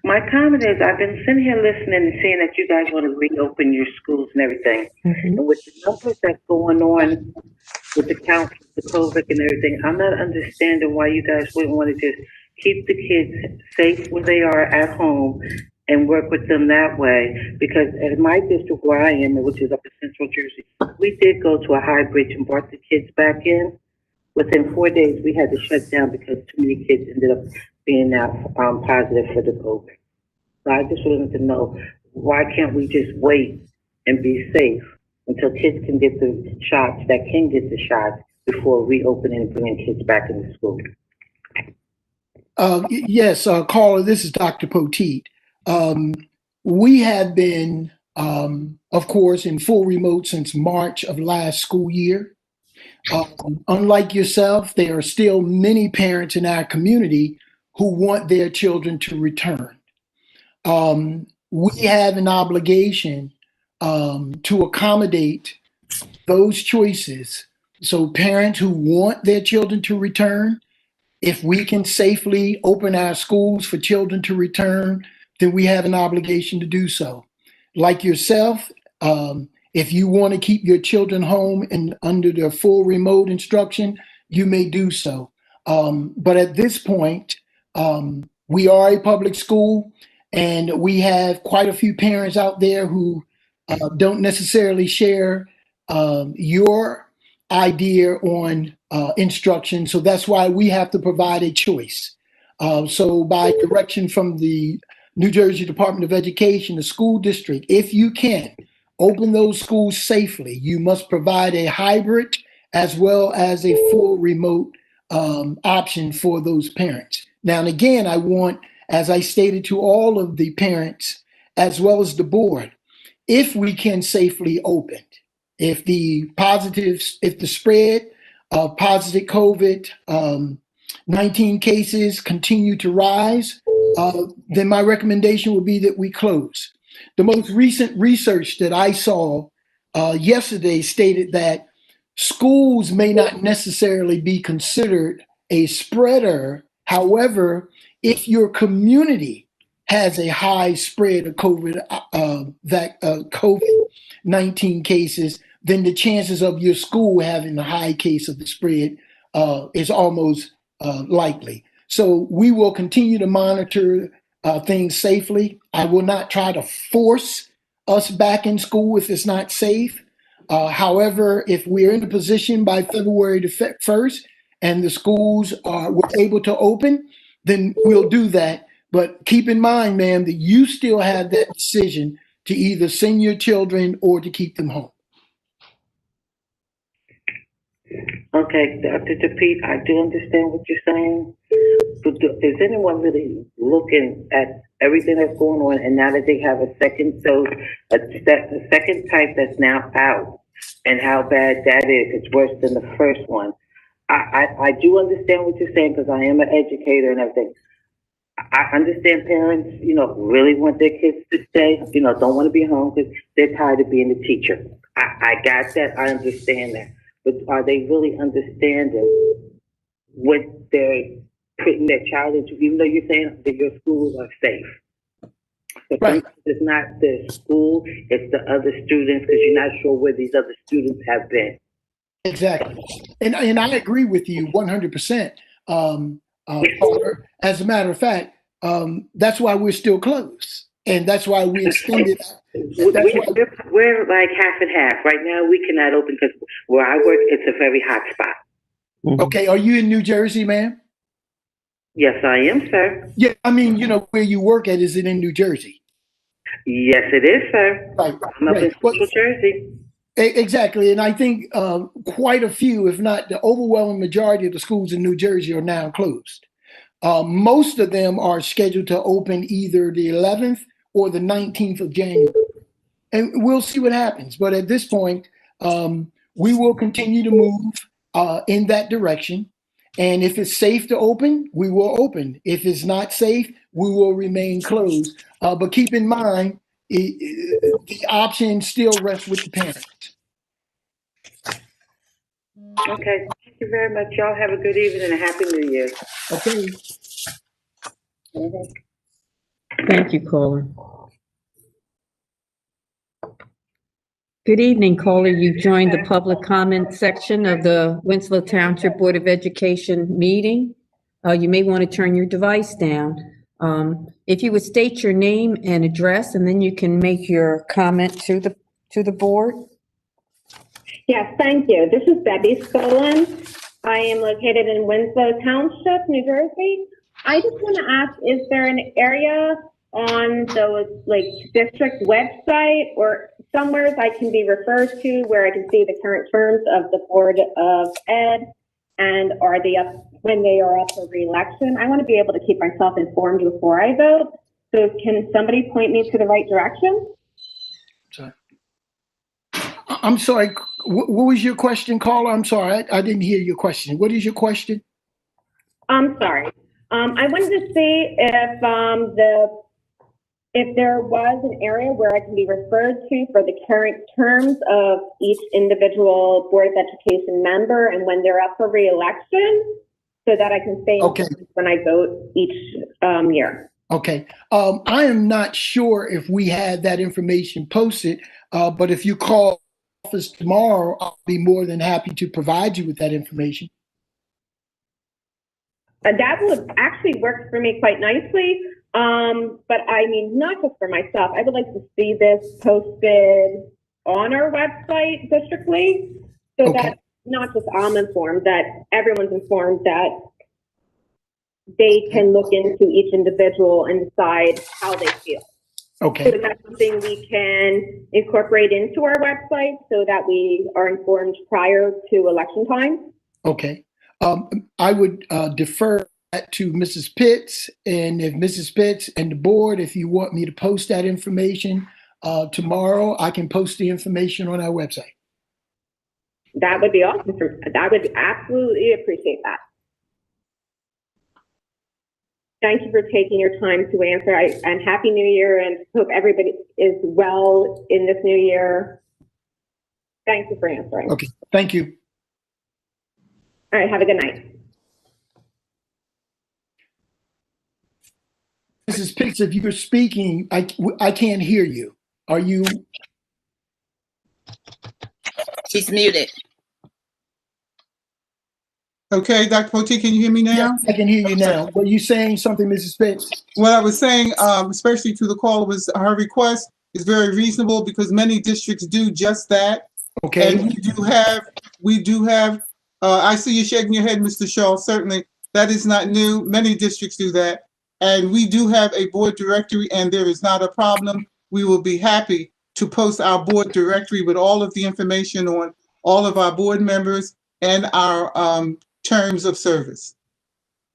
My comment is, I've been sitting here listening and seeing that you guys want to reopen your schools and everything. And with the numbers that's going on with the count, the COVID and everything, I'm not understanding why you guys wouldn't want to just keep the kids safe where they are at home and work with them that way. Because in my district where I am, which is up in Central Jersey, we did go to a hybrid and brought the kids back in. Within 4 days, we had to shut down because too many kids ended up being out positive for the COVID. So I just wanted to know, why can't we just wait and be safe until kids can get the shots that can get the shots before reopening and bringing kids back into school? Yes, caller, this is Dr. Poteet. We have been, of course, in full remote since March of last school year. Unlike yourself, there are still many parents in our community who want their children to return. We have an obligation to accommodate those choices. So parents who want their children to return, if we can safely open our schools for children to return, then we have an obligation to do so. Like yourself, if you want to keep your children home and under their full remote instruction, you may do so. But at this point, we are a public school, and we have quite a few parents out there who don't necessarily share your idea on instruction. So that's why we have to provide a choice. So by direction from the New Jersey Department of Education, the school district, if you can open those schools safely, you must provide a hybrid as well as a full remote option for those parents. Now, and again, I want, as I stated to all of the parents, as well as the board, if we can safely open, if the spread of positive COVID-19 cases continue to rise, then my recommendation would be that we close. The most recent research that I saw yesterday stated that schools may not necessarily be considered a spreader. However, if your community has a high spread of COVID-19 cases, then the chances of your school having a high case of the spread is almost likely. So we will continue to monitor things safely. I will not try to force us back in school if it's not safe. However, if we're in a position by February the 1st and the schools were able to open, then we'll do that. But keep in mind, ma'am, that you still have that decision to either send your children or to keep them home. Okay, Dr. Pete, I do understand what you're saying. But is anyone really looking at everything that's going on, and now that they have a second dose, a second type that's now out, and how bad that is? It's worse than the first one. I do understand what you're saying, because I am an educator and everything. I understand parents, really want their kids to stay, don't want to be home because they're tired of being a teacher. I got that. I understand that. But are they really understanding what they're putting their child into, even though you're saying that your schools are safe? But right. It's not the school, it's the other students, because you're not sure where these other students have been. Exactly. And I agree with you 100%. As a matter of fact, that's why we're still closed. And that's why we extended. We're like half and half. Right now, we cannot open because where I work, it's a very hot spot. Okay. Are you in New Jersey, ma'am? Yes, I am, sir. Yeah. I mean, where you work at, is it in New Jersey? Yes, it is, sir. Right. I'm up in New Jersey. Exactly. And I think quite a few, if not the overwhelming majority of the schools in New Jersey are now closed. Most of them are scheduled to open either the 11th or the 19th of January. And we'll see what happens. But at this point, we will continue to move in that direction. And if it's safe to open, we will open. If it's not safe, we will remain closed. But keep in mind, the option still rests with the parents. Okay, thank you very much. Y'all have a good evening and a happy New Year. Okay. Thank you, caller. Good evening, caller. You've joined the public comment section of the Winslow Township Board of Education meeting. You may want to turn your device down. If you would state your name and address, and then you can make your comment to the board. Yes, thank you. This is Debbie Skolin. I am located in Winslow Township, New Jersey. I just want to ask, is there an area on the district website or somewhere I can be referred to where I can see the current terms of the Board of Ed, and are they up when they are up for re-election? I want to be able to keep myself informed before I vote. So can somebody point me to the right direction? Sorry. I'm sorry. What was your question, caller? I'm sorry. I didn't hear your question. What is your question? I'm sorry. I wanted to see if there was an area where I can be referred to for the current terms of each individual Board of Education member and when they're up for re-election, so that I can stay informed when I vote each year. Okay. I am not sure if we had that information posted, but if you call office tomorrow, I'll be more than happy to provide you with that information. That would actually work for me quite nicely. But I mean, not just for myself. I would like to see this posted on our website districtly, so that not just I'm informed, that everyone's informed, that they can look into each individual and decide how they feel. Okay. So that's something we can incorporate into our website so that we are informed prior to election time. Okay. I would defer that to Mrs. Pitts, and if Mrs. Pitts and the board, if you want me to post that information tomorrow, I can post the information on our website. That would be awesome. I would absolutely appreciate that. Thank you for taking your time to answer. And Happy New Year, and hope everybody is well in this new year. Thank you for answering. Okay, thank you. All right, have a good night. Mrs. Pitts, if you're speaking, I can't hear you. Are you? She's muted. Okay, Dr. Poteet, can you hear me now? Yeah, I can hear you now. Were you saying something, Mrs. Pitts? What I was saying, especially to the caller, was her request is very reasonable because many districts do just that. Okay. And we do have I see you shaking your head, Mr. Shaw. Certainly, that is not new. Many districts do that. And we do have a board directory, and there is not a problem. We will be happy to post our board directory with all of the information on all of our board members and our terms of service.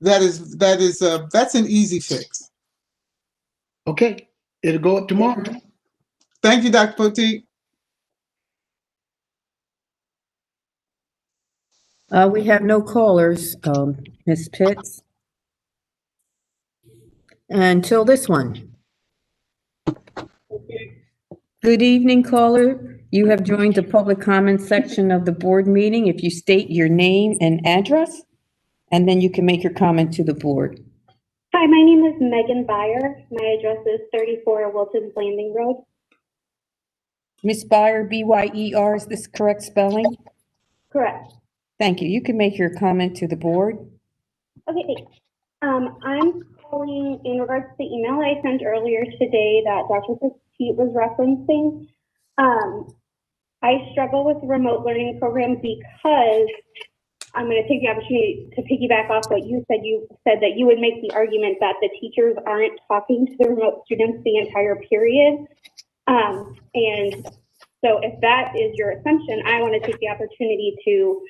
That's an easy fix. Okay, it'll go up tomorrow. Thank you, Dr. Poteet. We have no callers, Ms. Pitts. Until this one. Good evening, caller. You have joined the public comment section of the board meeting. If you state your name and address, and then you can make your comment to the board. Hi, my name is Megan Byer. My address is 34 Wilton's Landing Road. Ms. Byer, B-Y-E-R, is this correct spelling? Correct. Thank you. You can make your comment to the board. Okay, thanks. I'm calling in regards to the email I sent earlier today that Dr. Poteet was referencing. I struggle with the remote learning program because I'm going to take the opportunity to piggyback off what you said. You said that you would make the argument that the teachers aren't talking to the remote students the entire period. And so if that is your assumption, I want to take the opportunity to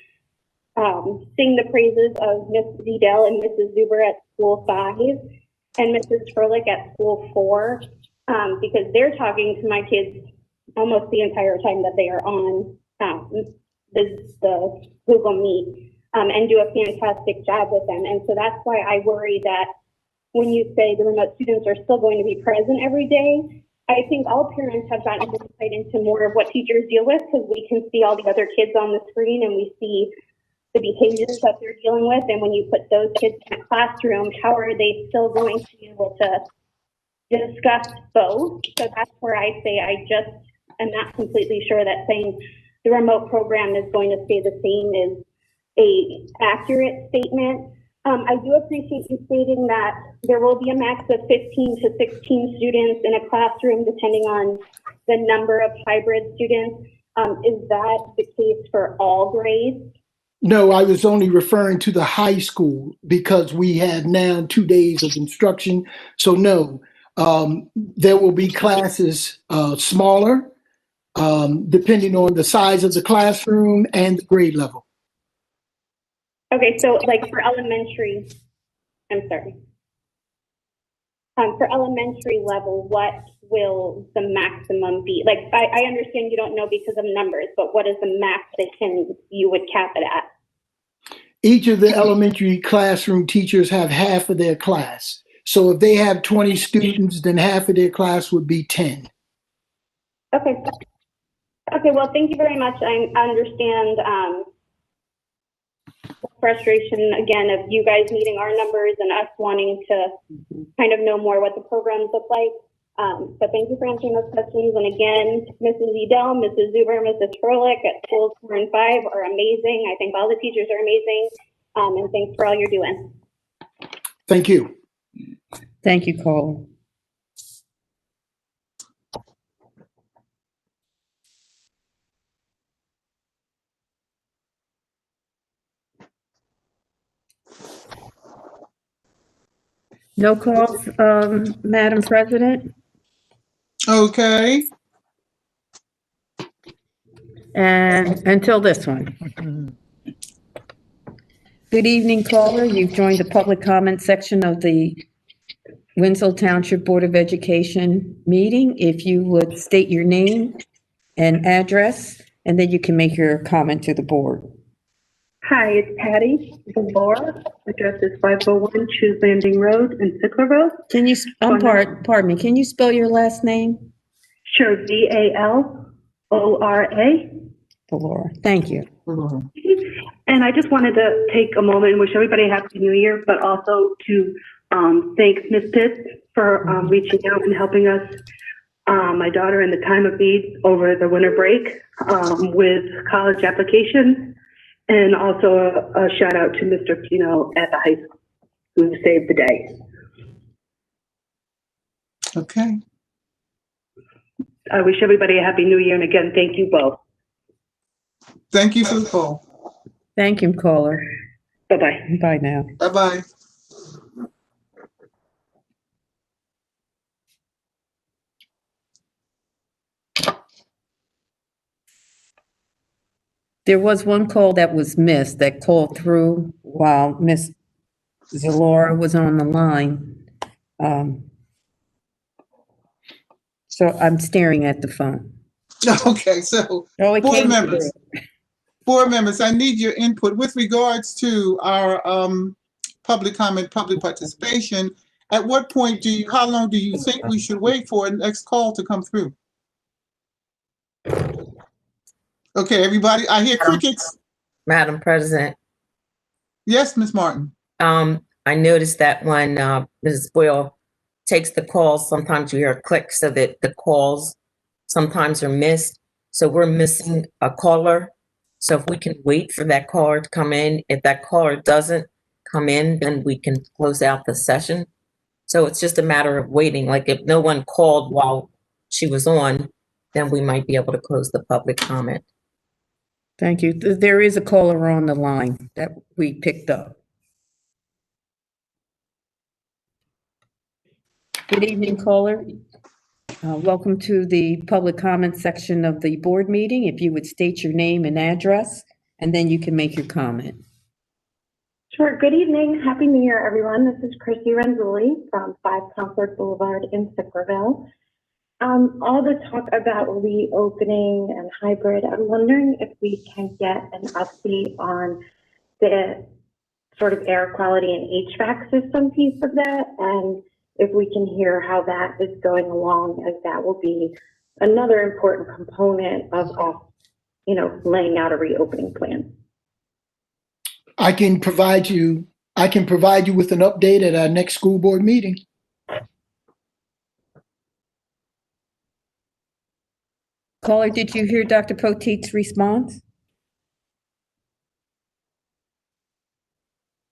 sing the praises of Ms. Zedell and Mrs. Zuber at School 5 and Mrs. Froelich at School 4, because they're talking to my kids almost the entire time that they are on the Google Meet and do a fantastic job with them. And so that's why I worry that when you say the remote students are still going to be present every day, I think all parents have gotten insight into more of what teachers deal with, because we can see all the other kids on the screen and we see the behaviors that they're dealing with. And when you put those kids in a classroom, how are they still going to be able to discuss both? So that's where I say I just am not completely sure that saying the remote program is going to stay the same is a accurate statement. I do appreciate you stating that there will be a max of 15 to 16 students in a classroom, depending on the number of hybrid students. Is that the case for all grades? No, I was only referring to the high school because we have now 2 days of instruction. So no, there will be classes smaller, depending on the size of the classroom and the grade level. Okay, so like for elementary, I'm sorry. For elementary level, what will the maximum be? Like, I understand you don't know because of numbers, but what is the max that you would cap it at? Each of the elementary classroom teachers have half of their class. So if they have 20 students, then half of their class would be 10. Okay. Okay, well, thank you very much. I understand the frustration, again, of you guys needing our numbers and us wanting to kind of know more what the programs look like. But thank you for answering those questions. And again, Mrs. Zedell, Mrs. Zuber, Mrs. Froelich at schools 4 and 5 are amazing. I think all the teachers are amazing. And thanks for all you're doing. Thank you. Thank you, Cole. No calls, Madam President? Okay. And until this one. Good evening, caller. You've joined the public comment section of the Winslow Township Board of Education meeting. If you would state your name and address, and then you can make your comment to the board. Hi, it's Patty Laura. Address is 501 Choose Landing Road in Sicklerville. Can you, pardon me, can you spell your last name? Sure, V-A-L-O-R-A. Laura, thank you. And I just wanted to take a moment and wish everybody a happy new year, but also to thank Ms. Pitts for reaching out and helping us, my daughter, in the time of need over the winter break with college applications. And also a shout out to Mr. Pino at the high school who saved the day. Okay. I wish everybody a happy new year. And again, thank you both. Thank you for the call. Thank you, caller. Bye-bye. Bye now. Bye-bye. There was one call that was missed that called through while Miss Zalora was on the line. So I'm staring at the phone. Okay, so Oh, it board came members. through. Board members, I need your input with regards to our public comment, public participation. At what point how long do you think we should wait for the next call to come through? Okay, everybody, I hear crickets. Madam President, Yes, Ms. Martin. I noticed that when Mrs. Boyle takes the calls, sometimes you hear a click so that the calls sometimes are missed. So we're missing a caller. So if we can wait for that caller to come in, if that caller doesn't come in, then we can close out the session. So it's just a matter of waiting. Like if no one called while she was on, then we might be able to close the public comment. Thank you. There is a caller on the line that we picked up. Good evening, caller. Welcome to the public comment section of the board meeting. If you would state your name and address, and then you can make your comment. Sure. Good evening. Happy New Year, everyone. This is Chrissy Renzulli from 5 Concord Boulevard in Sicklerville. All the talk about reopening and hybrid, I'm wondering if we can get an update on the sort of air quality and HVAC system piece of that, and if we can hear how that is going along, as that will be another important component of laying out a reopening plan. I can provide you with an update at our next school board meeting. Caller, did you hear Dr. Poteet's response?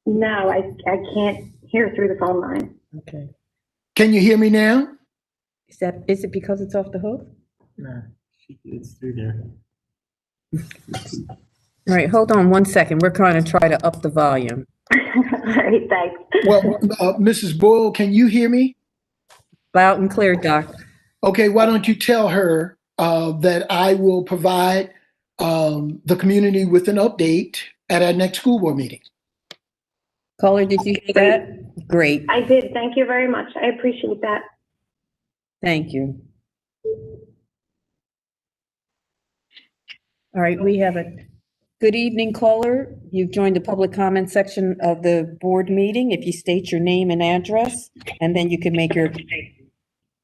No, I can't hear through the phone line. Okay. Can you hear me now? Is it because it's off the hook? No, it's through there. All right, hold on one second. We're going to try to up the volume. All right, thanks. Well, Mrs. Boyle, can you hear me? Loud and clear, Doc. Okay, why don't you tell her that I will provide the community with an update at our next school board meeting. Caller, did you hear that? Great. I did. Thank you very much. I appreciate that. Thank you. All right, we have a good evening, caller. You've joined the public comment section of the board meeting. If you state your name and address, and then you can make your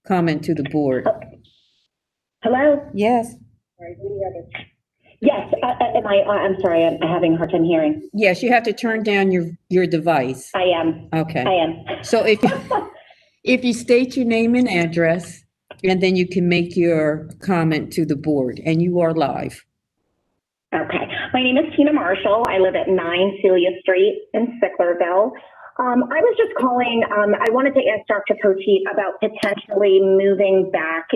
comment to the board. Hello? Yes. Yes, I'm sorry, I'm having a hard time hearing. Yes, you have to turn down your device. I am. Okay. I am. So if you state your name and address, and then you can make your comment to the board, and you are live. Okay. My name is Tina Marshall. I live at 9 Celia Street in Sicklerville. I was just calling, I wanted to ask Dr. Poteet about potentially moving back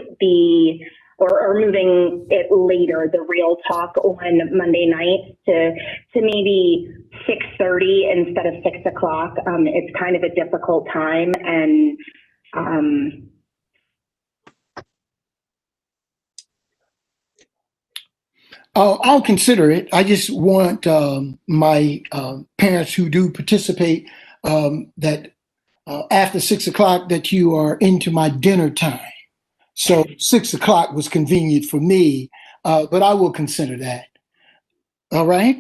or moving it later, the real talk on Monday night to maybe 6:30 instead of 6 o'clock. It's kind of a difficult time, and I'll consider it. I just want my parents who do participate that after 6 o'clock that you are into my dinner time. So 6 o'clock was convenient for me, but I will consider that. All right?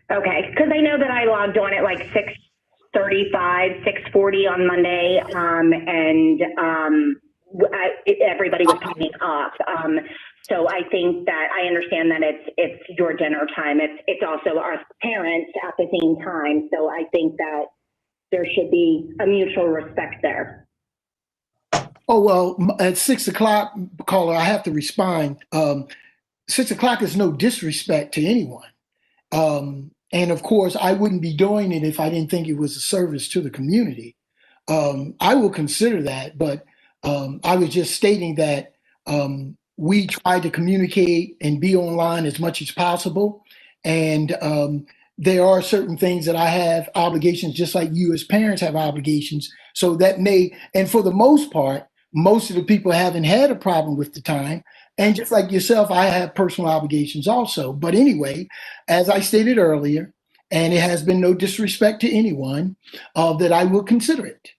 Okay, because I know that I logged on at like 6:35, 6:40 on Monday, and everybody was coming up. So I think that I understand that it's your dinner time. It's also our parents at the same time. So I think that there should be a mutual respect there. Oh, well, at 6 o'clock, caller, I have to respond. 6 o'clock is no disrespect to anyone. And of course, I wouldn't be doing it if I didn't think it was a service to the community. I will consider that, but I was just stating that we try to communicate and be online as much as possible. And there are certain things that I have obligations, just like you as parents have obligations. So that may, and for the most part, most of the people haven't had a problem with the time. And just like yourself, I have personal obligations also. But anyway, as I stated earlier, and it has been no disrespect to anyone, that I will consider it.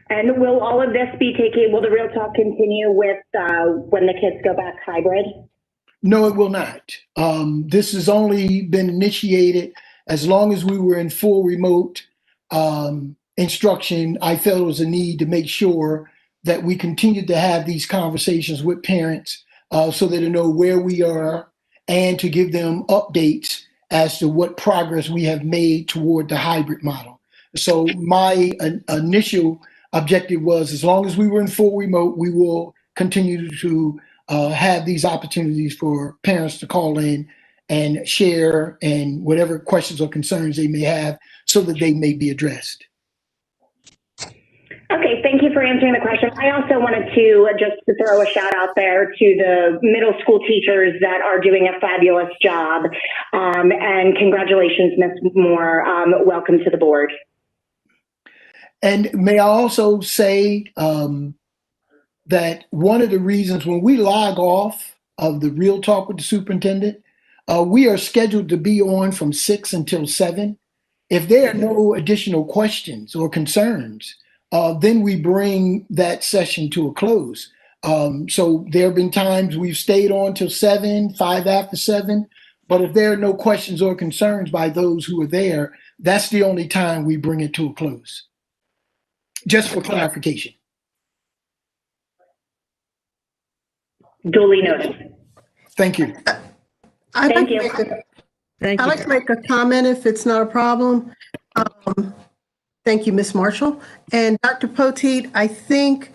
And will all of this be taking, will the Real Talk continue with when the kids go back hybrid? No, it will not. This has only been initiated as long as we were in full remote instruction. I felt it was a need to make sure that we continued to have these conversations with parents so that they know where we are and to give them updates as to what progress we have made toward the hybrid model. So my initial objective was, as long as we were in full remote, we will continue to have these opportunities for parents to call in and share and whatever questions or concerns they may have so that they may be addressed. Okay, thank you for answering the question. I also wanted to just throw a shout out there to the middle school teachers that are doing a fabulous job. And congratulations, Ms. Moore. Welcome to the board. And may I also say that one of the reasons when we log off of the Real Talk with the Superintendent, we are scheduled to be on from 6 until 7. If there are no additional questions or concerns, then we bring that session to a close. So there have been times we've stayed on till 7, 5 after 7, but if there are no questions or concerns by those who are there, that's the only time we bring it to a close. Just for clarification. Duly noted. Thank you. Thank you. I'd like to make a comment if it's not a problem. Thank you, Ms. Marshall. And Dr. Poteet, I think,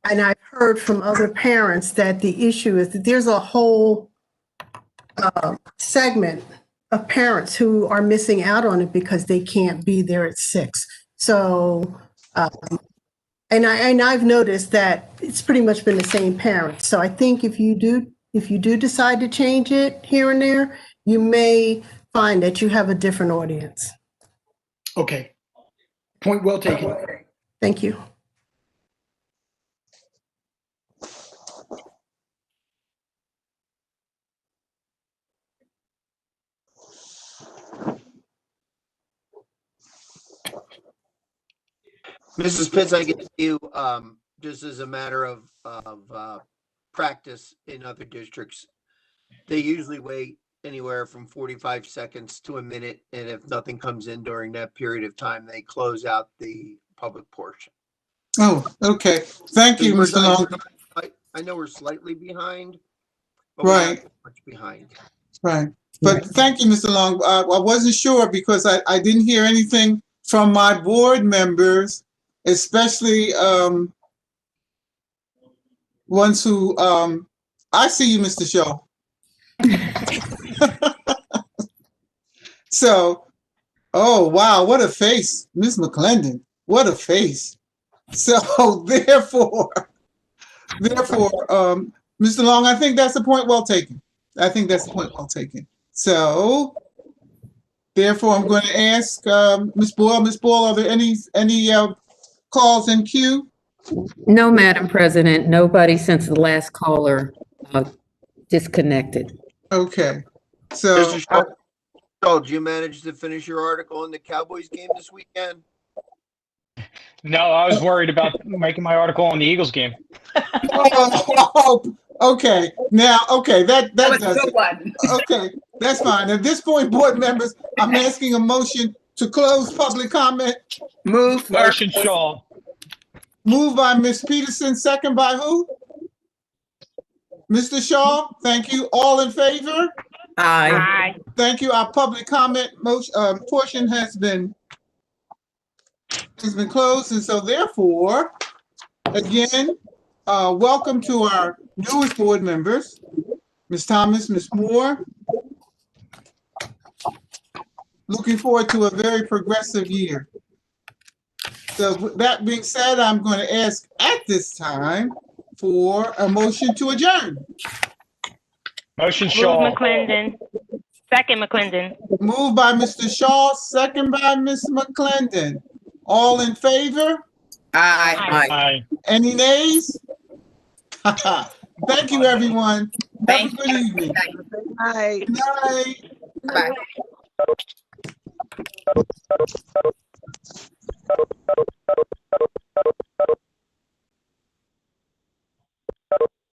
and I've heard from other parents that the issue is that there's a whole segment of parents who are missing out on it because they can't be there at 6. So, and I've noticed that it's pretty much been the same parents. So I think if you do decide to change it here and there, you may find that you have a different audience. Okay. Point well taken. Thank you. Mrs. Pitts, I get you, just as a matter of practice in other districts, they usually wait anywhere from 45 seconds to a minute, and if nothing comes in during that period of time, they close out the public portion. Oh, okay. Thank you, Mr. Long. I know we're slightly behind, but right. we're not much behind. Right. But thank you, Mr. Long. I wasn't sure because I didn't hear anything from my board members, especially ones who, I see you, Mr. Shaw. So, oh, wow, what a face. Ms. McClendon, what a face. So, therefore, Mr. Long, I think that's a point well taken. So, therefore, I'm going to ask Ms. Boyle. Ms. Boyle, are there any calls in queue? No, Madam President, nobody since the last caller disconnected. Okay. So, Mr. Shaw, did you manage to finish your article on the Cowboys game this weekend? No, I was worried about making my article on the Eagles game. Okay. Now, okay, that was does a good it. one. Okay, that's fine. At this point, board members, I'm asking a motion to close public comment. Move. Motion, Shaw. Moved by Ms. Peterson, second by who? Mr. Shaw, thank you. All in favor? Aye. Aye. Thank you. Our public comment motion portion has been closed, and so therefore, again, welcome to our newest board members, Ms. Thomas, Ms. Moore. Looking forward to a very progressive year. So with that being said, I'm going to ask at this time for a motion to adjourn. Motion Move Shaw. McClendon. Second McClendon. Moved by Mr. Shaw, second by Ms. McClendon. All in favor? Aye. Aye. Any nays? Thank you, everyone. Have a good evening. Hi. Good night. Bye.